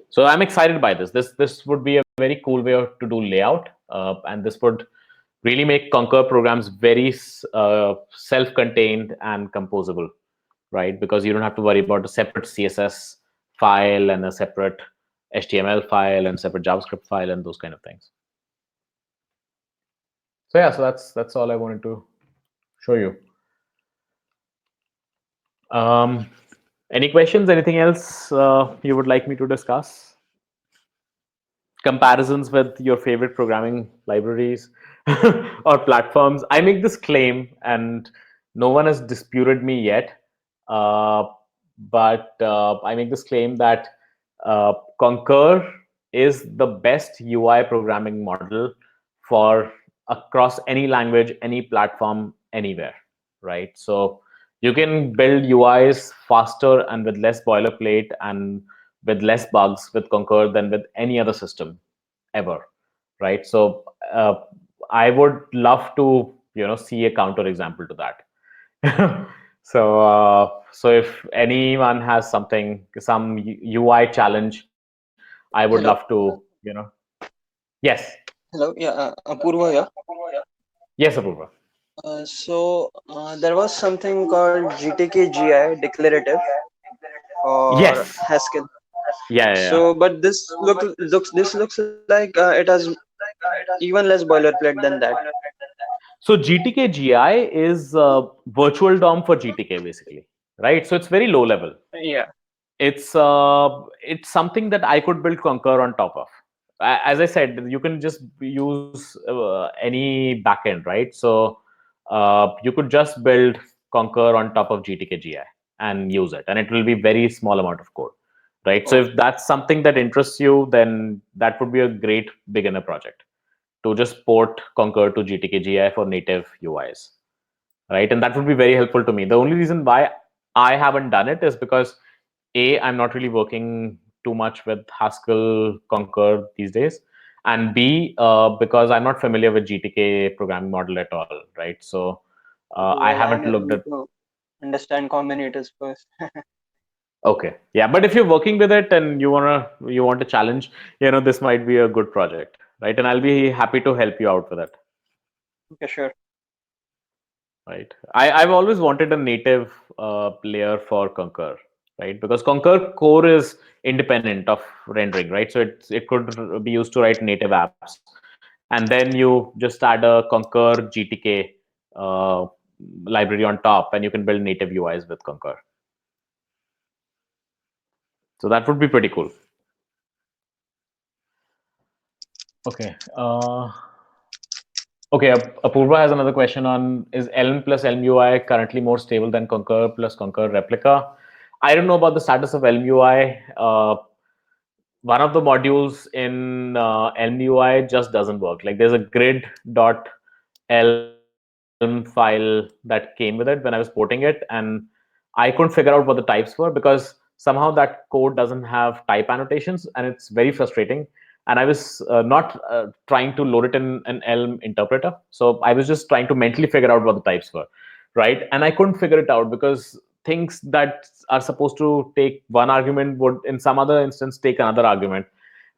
A: So I'm excited by this. This would be a very cool way to do layout, and this would really make Concur programs very self-contained and composable, right? Because you don't have to worry about a separate CSS file and a separate HTML file and separate JavaScript file and those kind of things. So yeah, so that's all I wanted to show you. Um, any questions? Anything else you would like me to discuss? Comparisons with your favorite programming libraries or platforms. I make this claim, and no one has disputed me yet. Uh, but I make this claim that Concur is the best UI programming model for across any language, any platform, anywhere, right? So you can build UIs faster and with less boilerplate and with less bugs with Concur than with any other system ever, right? So I would love to see a counter example to that. So if anyone has some UI challenge, I would love
C: Hello.
A: to. Yes,
C: Hello. Yeah, Apurva here.
A: yes, Apurva.
C: There was something called GTK GI declarative for
A: Yes,
C: Haskell.
A: yeah, yeah, yeah.
C: So, but this looks like it has even less boilerplate than that.
A: So GTK GI is virtual DOM for GTK basically, right? So it's very low level.
C: Yeah.
A: It's something that I could build Concur on top of. As I said, you can just use any backend, right? So you could just build Concur on top of GTK GI and use it, and it will be very small amount of code, right? So if
C: Okay.
A: that's something that interests you, then that would be a great beginner project to just port Concur to GTK GI for native UIs, right? And that would be very helpful to me. The only reason why I haven't done it is because I'm not really working too much with Haskell Concur these days, and B, because I'm not familiar with GTK programming model at all, right? So I
C: Well, I
A: haven't
C: may
A: looked
C: need
A: at.
C: to understand combinators first.
A: Okay, yeah, but if you're working with it and you want a challenge, this might be a good project, right? And I'll be happy to help you out with it.
C: Okay, sure.
A: right? I've always wanted a native layer for Concur, right? Because Concur core is independent of rendering, right? So it could be used to write native apps, and then you just add a Concur GTK uh, library on top, and you can build native UIs with Concur. So that would be pretty cool. Okay. Okay, Apurva has another question on, is Elm plus Elm UI currently more stable than Concur plus Concur replica? I don't know about the status of Elm UI. One of the modules in Elm UI just doesn't work. Like there's a grid.elm file that came with it when I was porting it, and I couldn't figure out what the types were because somehow that code doesn't have type annotations, and it's very frustrating. And I was not trying to load it in an Elm interpreter, so I was just trying to mentally figure out what the types were, right? And I couldn't figure it out because things that are supposed to take one argument would in some other instance take another argument.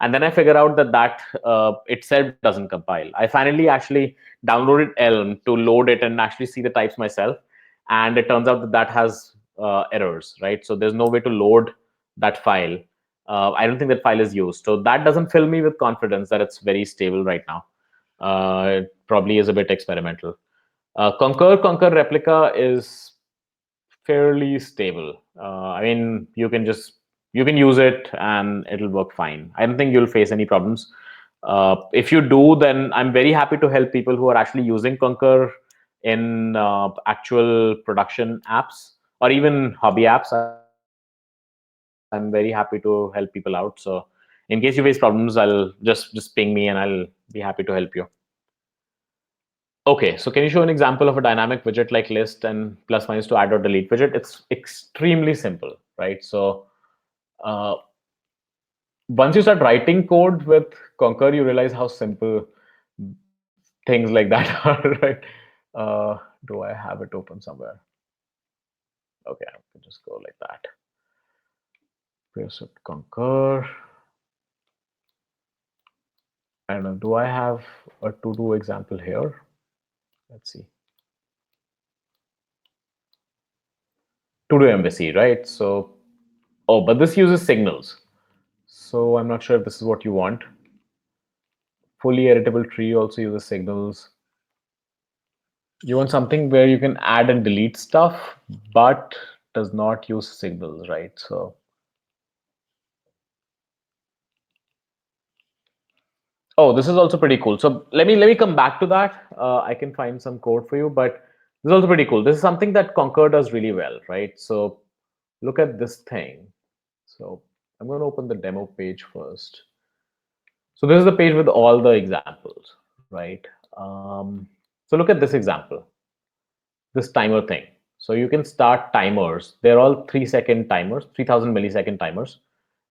A: And then I figured out that itself doesn't compile. I finally actually downloaded Elm to load it and actually see the types myself, and it turns out that that has errors, right? So there's no way to load that file. I don't think that file is used, so that doesn't fill me with confidence that it's very stable right now. It probably is a bit experimental. Concur replica is fairly stable. I mean, you can use it and it'll work fine. I don't think you'll face any problems. If you do, then I'm very happy to help people who are actually using Concur in actual production apps or even hobby apps. I'm very happy to help people out. So in case you face problems, I'll just ping me and I'll be happy to help you. Okay, so can you show an example of a dynamic widget like list and plus minus to add or delete widget? It's extremely simple, right? So uh, once you start writing code with Concur, you realize how simple things like that are, right? Do I have it open somewhere? Okay, I can just go like that. Paste it Concur. I don't know. Do I have a to-do example here? Let's see. To-do embassy, right? So, oh, but this uses signals. So I'm not sure if this is what you want. Fully editable tree also uses signals. You want something where you can add and delete stuff, but does not use signals, right? So, oh, this is also pretty cool. So let me come back to that. I can find some code for you, but this is also pretty cool. This is something that Concur does really well, right? So look at this thing. So I'm going to open the demo page first. So this is the page with all the examples, right? So look at this example, this timer thing. So you can start timers. They're all 3-second timers, 3000 millisecond timers,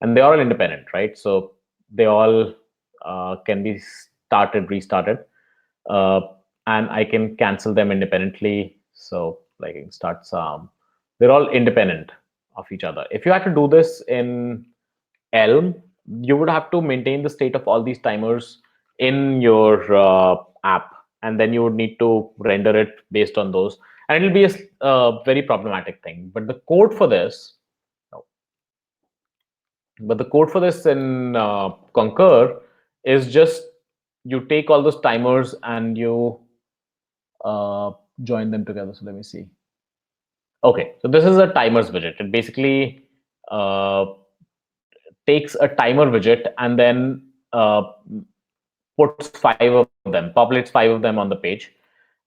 A: and they're all independent, right? So they all can be started, restarted, uh, and I can cancel them independently. So like I can start some. They're all independent of each other. If you had to do this in Elm, you would have to maintain the state of all these timers in your app, and then you would need to render it based on those, and it'll be a very problematic thing. But the code for this, no, but the code for this in Concur is just you take all those timers and you join them together. So let me see. Okay, so this is a timers widget. It basically uh, takes a timer widget and then puts 5 of them, populates 5 of them on the page.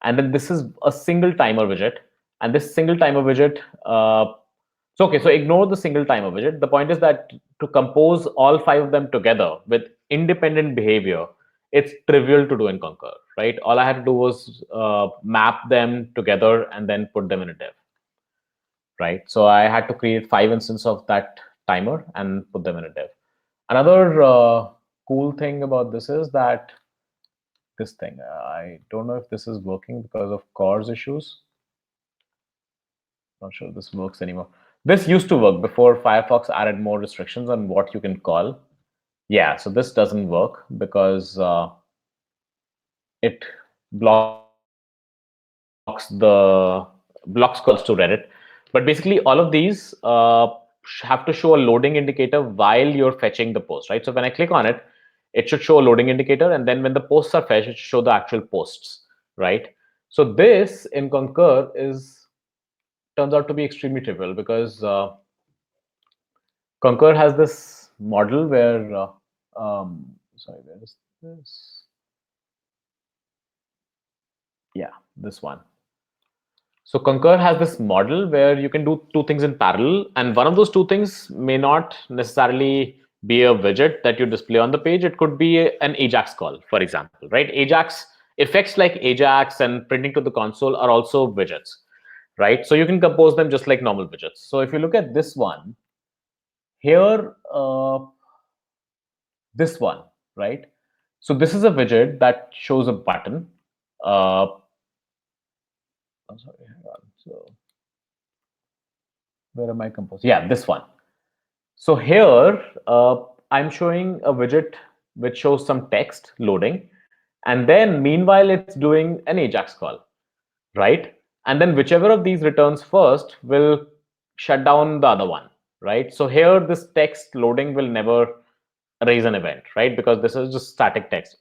A: And then this is a single timer widget. And this single timer widget, so okay, so ignore the single timer widget. The point is that to compose all 5 of them together with independent behavior, it's trivial to do in Concur, right? All I had to do was map them together and then put them in a div, right? So I had to create 5 instances of that timer and put them in a div. Another cool thing about this is that this thing, I don't know if this is working because of CORS issues. Not sure this works anymore. This used to work before Firefox added more restrictions on what you can call. Yeah, so this doesn't work because it blocks all the calls. blocks calls to Reddit. But basically, all of these have to show a loading indicator while you're fetching the post, right? So when I click on it, it should show a loading indicator, and then when the posts are fetched, it should show the actual posts, right? So this in Concur is turns out to be extremely trivial because Concur has this model where sorry, where is this? Yeah, this one. So Concur has this model where you can do two things in parallel, and one of those two things may not necessarily be a widget that you display on the page. It could be an Ajax call, for example, right? Ajax effects like Ajax and printing to the console are also widgets, right? So you can compose them just like normal widgets. So if you look at this one here, this one, right? So this is a widget that shows a button. I'm sorry, hang on. So where am I composed? Yeah, this one. So here, I'm showing a widget which shows some text loading, and then meanwhile it's doing an Ajax call, right? And then whichever of these returns first will shut down the other one, right? So here this text loading will never raise an event, right? Because this is just static text.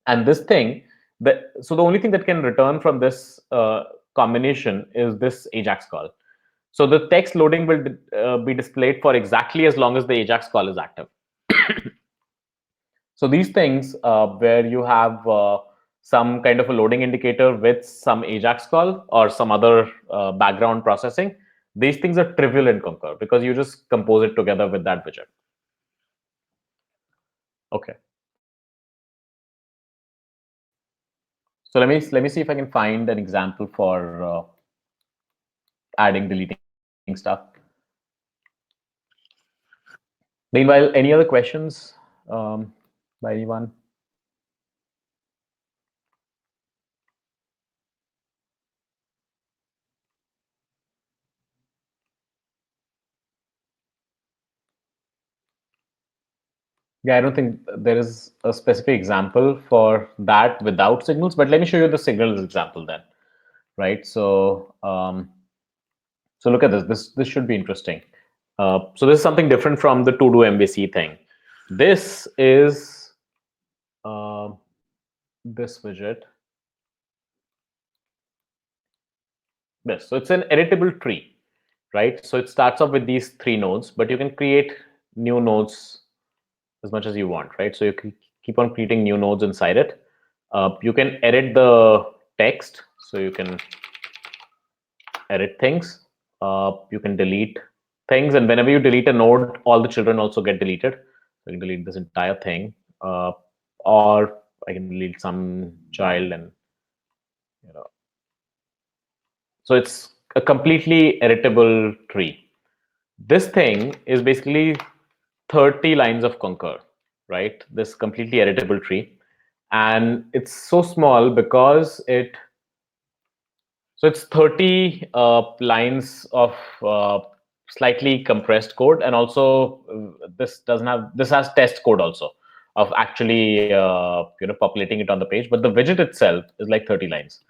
A: And this thing, so the only thing that can return from this combination is this Ajax call. So the text loading will be displayed for exactly as long as the Ajax call is active. So these things where you have some kind of a loading indicator with some Ajax call or some other background processing, these things are trivial in Concur because you just compose it together with that widget. Okay. So let me see if I can find an example for adding, deleting stuff. Meanwhile, any other questions by anyone? Yeah, I don't think there is a specific example for that without signals, but let me show you the signals example then, right? So, so look at this. This should be interesting. So this is something different from the to do MVC thing. This is uh, this widget. Yes, so it's an editable tree, right? So it starts off with these three nodes, but you can create new nodes as much as you want, right? So you can keep on creating new nodes inside it. You can edit the text, so you can edit things. You can delete things, and whenever you delete a node, all the children also get deleted. So I can delete this entire thing, or I can delete some child, and you know. So it's a completely editable tree. This thing is basically 30 lines of Concur, right? This completely editable tree. And it's so small because it's 30 lines of slightly compressed code. And also this has test code also of actually, populating it on the page. But the widget itself is like 30 lines.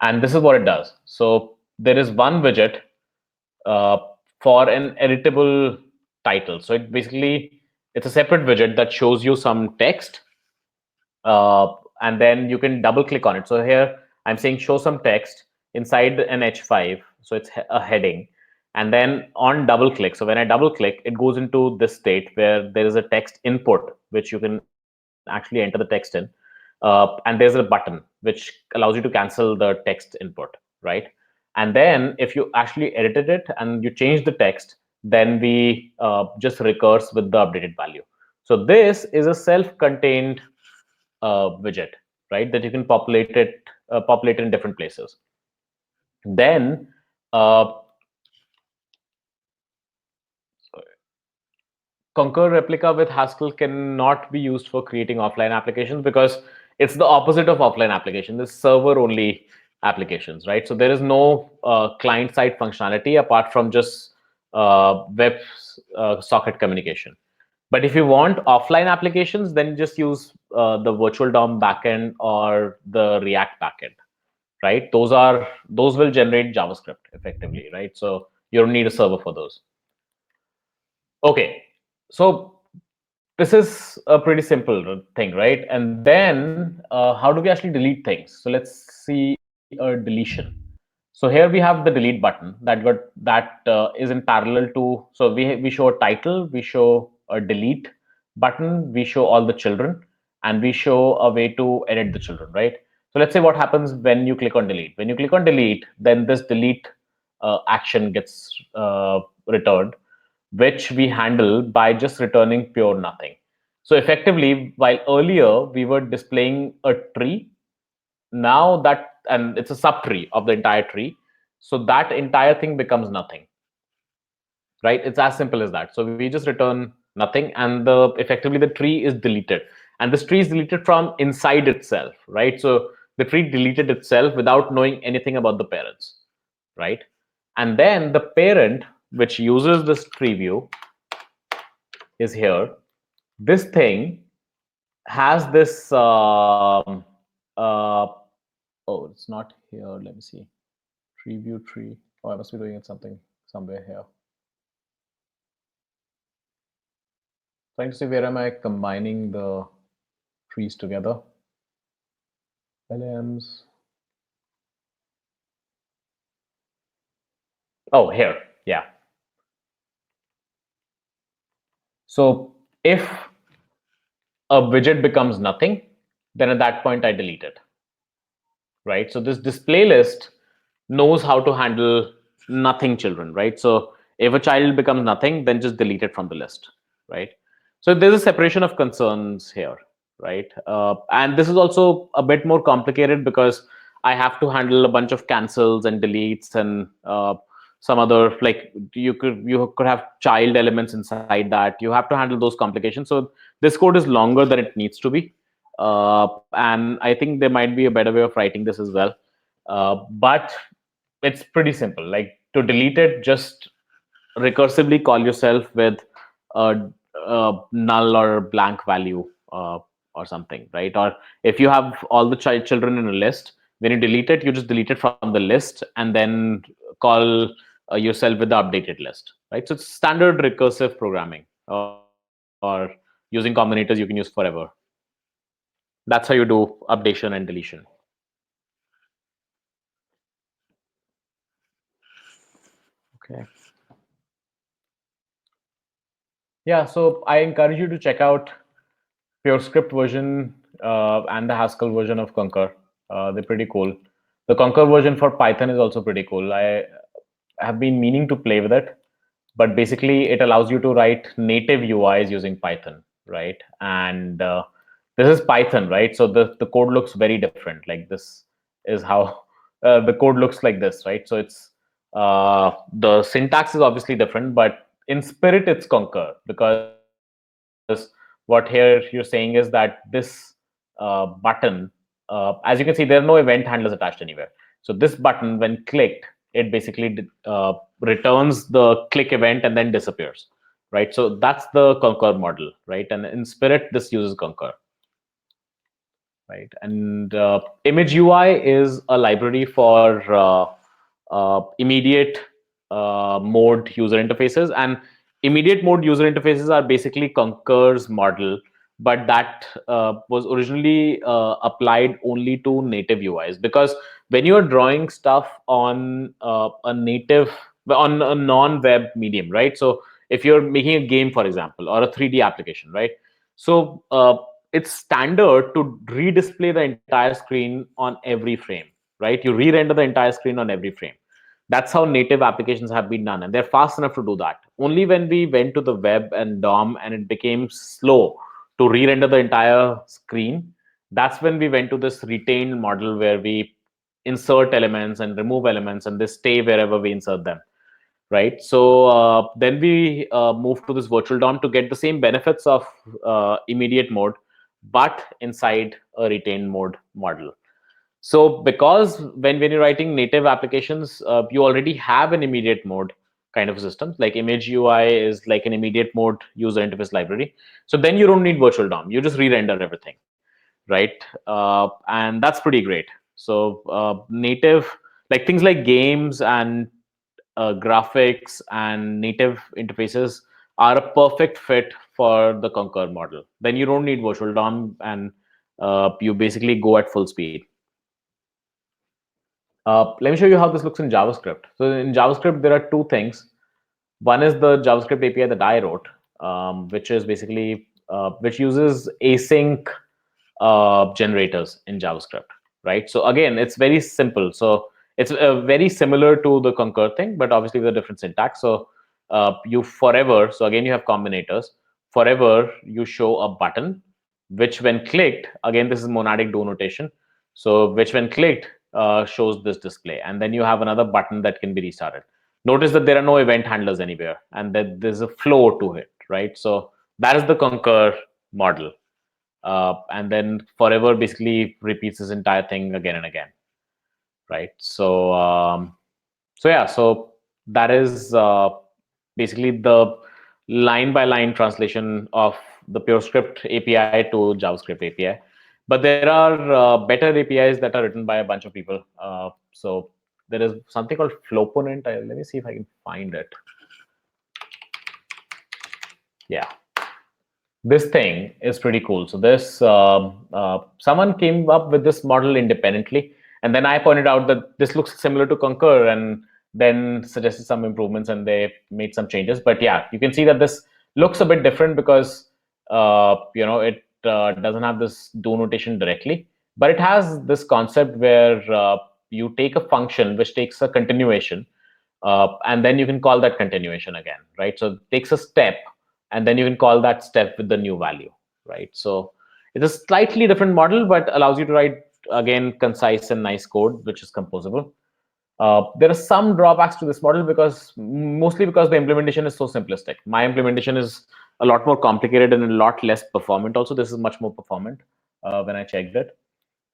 A: And this is what it does. So there is one widget uh, for an editable title. So it's a separate widget that shows you some text, and then you can double click on it. So here I'm saying show some text inside an H5. So it's a heading, and then on double click. So when I double click, it goes into this state where there is a text input which you can actually enter the text in. And there's a button which allows you to cancel the text input, right? And then if you actually edited it and you change the text, then we just recurse with the updated value. So this is a self-contained widget, right? That you can populate in different places. Then uh, Concur replica with Haskell cannot be used for creating offline applications because it's the opposite of offline application. This server only applications, right? So there is no client side functionality apart from just web socket communication. But if you want offline applications, then just use the virtual DOM backend or the React backend, right? Those will generate JavaScript effectively, right? So you don't need a server for those. Okay, so this is a pretty simple thing, right? And then how do we actually delete things? So let's see a deletion. So here we have the delete button that is in parallel to. So we show a title, we show a delete button, we show all the children, and we show a way to edit the children, right? So let's say what happens when you click on delete. When you click on delete, then this delete action gets returned, which we handle by just returning pure nothing. So effectively, while earlier we were displaying a tree, now that, and it's a subtree of the entire tree, so that entire thing becomes nothing, right? It's as simple as that. So we just return nothing, and the effectively the tree is deleted, and this tree is deleted from inside itself, right? So the tree deleted itself without knowing anything about the parents, right? And then the parent, which uses this tree view, is here. This thing has this oh, it's not here, let me see. Tree view tree. Oh, I must be doing it something somewhere here. Trying to see where am I combining the trees together. LMs. Oh, here. Yeah. So if a widget becomes nothing, then at that point I delete it, right? So this display list knows how to handle nothing children, right? So if a child becomes nothing, then just delete it from the list, right? So there's a separation of concerns here, right? And this is also a bit more complicated because I have to handle a bunch of cancels and deletes and some other, like you could have child elements inside that. You have to handle those complications. So this code is longer than it needs to be, and I think there might be a better way of writing this as well. But it's pretty simple. Like to delete it, just recursively call yourself with a null or blank value or something, right? Or if you have all the children in a list, when you delete it, you just delete it from the list and then call yourself with the updated list, right? So it's standard recursive programming, or using combinators you can use forever. That's how you do updation and deletion. Okay. Yeah, so I encourage you to check out pure script version and the Haskell version of Concur. They're pretty cool. The Concur version for Python is also pretty cool. I have been meaning to play with it, but basically it allows you to write native UIs using Python, right? And this is Python, right? So the code looks very different. Like this is how the code looks like this, right? So it's the syntax is obviously different, but in spirit it's Concur, because what here you're saying is that this button, as you can see, there are no event handlers attached anywhere. So this button, when clicked, it basically returns the click event and then disappears, right? So that's the Concur model, right? And in Spirit, this uses Concur, right? And image UI is a library for immediate mode user interfaces, and immediate mode user interfaces are basically Concur's model, but that was originally applied only to native UIs, because when you are drawing stuff on a native, on a non-web medium, right? So if you're making a game, for example, or a 3D application, right? So it's standard to redisplay the entire screen on every frame, right? You re-render the entire screen on every frame. That's how native applications have been done, and they're fast enough to do that. Only when we went to the web and DOM and it became slow to re-render the entire screen, that's when we went to this retained model where we insert elements and remove elements, and they stay wherever we insert them, right? So then we move to this virtual DOM to get the same benefits of immediate mode, but inside a retained mode model. So because when you're writing native applications, you already have an immediate mode kind of system. Like image UI is like an immediate mode user interface library. So then you don't need virtual DOM. You just re-render everything, right? And that's pretty great. So native, like things like games and graphics and native interfaces are a perfect fit for the Concur model. Then you don't need virtual DOM, and you basically go at full speed. Let me show you how this looks in JavaScript. So in JavaScript, there are two things. One is the JavaScript API that I wrote, which is basically which uses async generators in JavaScript, right? So again, it's very simple. So it's very similar to the Concur thing, but obviously with a different syntax. So you forever. So again, you have combinators. Forever, you show a button, which when clicked, again, this is monadic do notation. So which when clicked shows this display, and then you have another button that can be restarted. Notice that there are no event handlers anywhere, and that there's a flow to it, right? So that is the Concur model. And then forever basically repeats this entire thing again and again, right? So yeah, so that is basically the line by line translation of the PureScript API to JavaScript API. But there are better APIs that are written by a bunch of people. So there is something called Flowponent. Let me see if I can find it. Yeah, this thing is pretty cool. So this someone came up with this model independently, and then I pointed out that this looks similar to Concur, and then suggested some improvements, and they made some changes. But yeah, you can see that this looks a bit different because it doesn't have this do notation directly, but it has this concept where you take a function which takes a continuation, and then you can call that continuation again, right? So it takes a step, and then you can call that step with the new value, right? So it's a slightly different model, but allows you to write again concise and nice code, which is composable. There are some drawbacks to this model because mostly because the implementation is so simplistic. My implementation is a lot more complicated and a lot less performant. Also, this is much more performant when I checked it.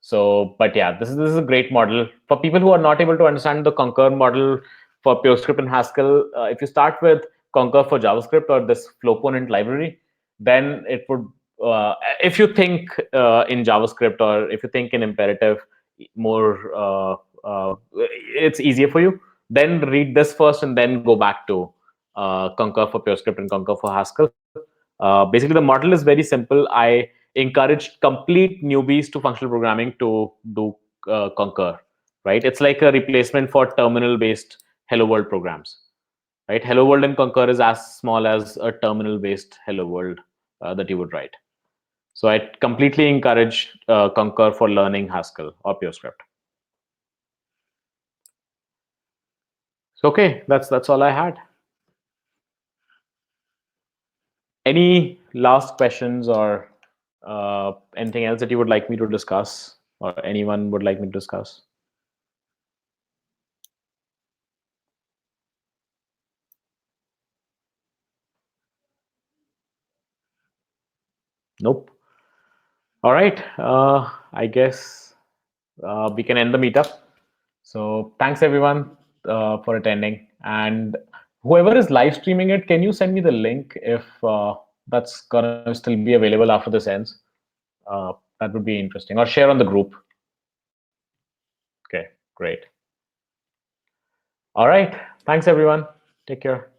A: So, but yeah, this is a great model for people who are not able to understand the Concur model for PureScript and Haskell. If you start with Concur for JavaScript or this Flowponent library, then it would. If you think in JavaScript or if you think in imperative, more it's easier for you. Then read this first and then go back to Concur for PureScript and Concur for Haskell. Basically, the model is very simple. I encourage complete newbies to functional programming to do Concur, right? It's like a replacement for terminal-based Hello World programs, right? Hello World in Concur is as small as a terminal-based Hello World that you would write. So I completely encourage Concur for learning Haskell or PureScript. So okay, that's all I had. Any last questions or anything else that you would like me to discuss or anyone would like me to discuss? Nope. All right. I guess we can end the meetup. So thanks everyone for attending. And whoever is live streaming it, can you send me the link if that's gonna still be available after this ends? That would be interesting. Or share on the group. Okay, great. All right. Thanks everyone. Take care.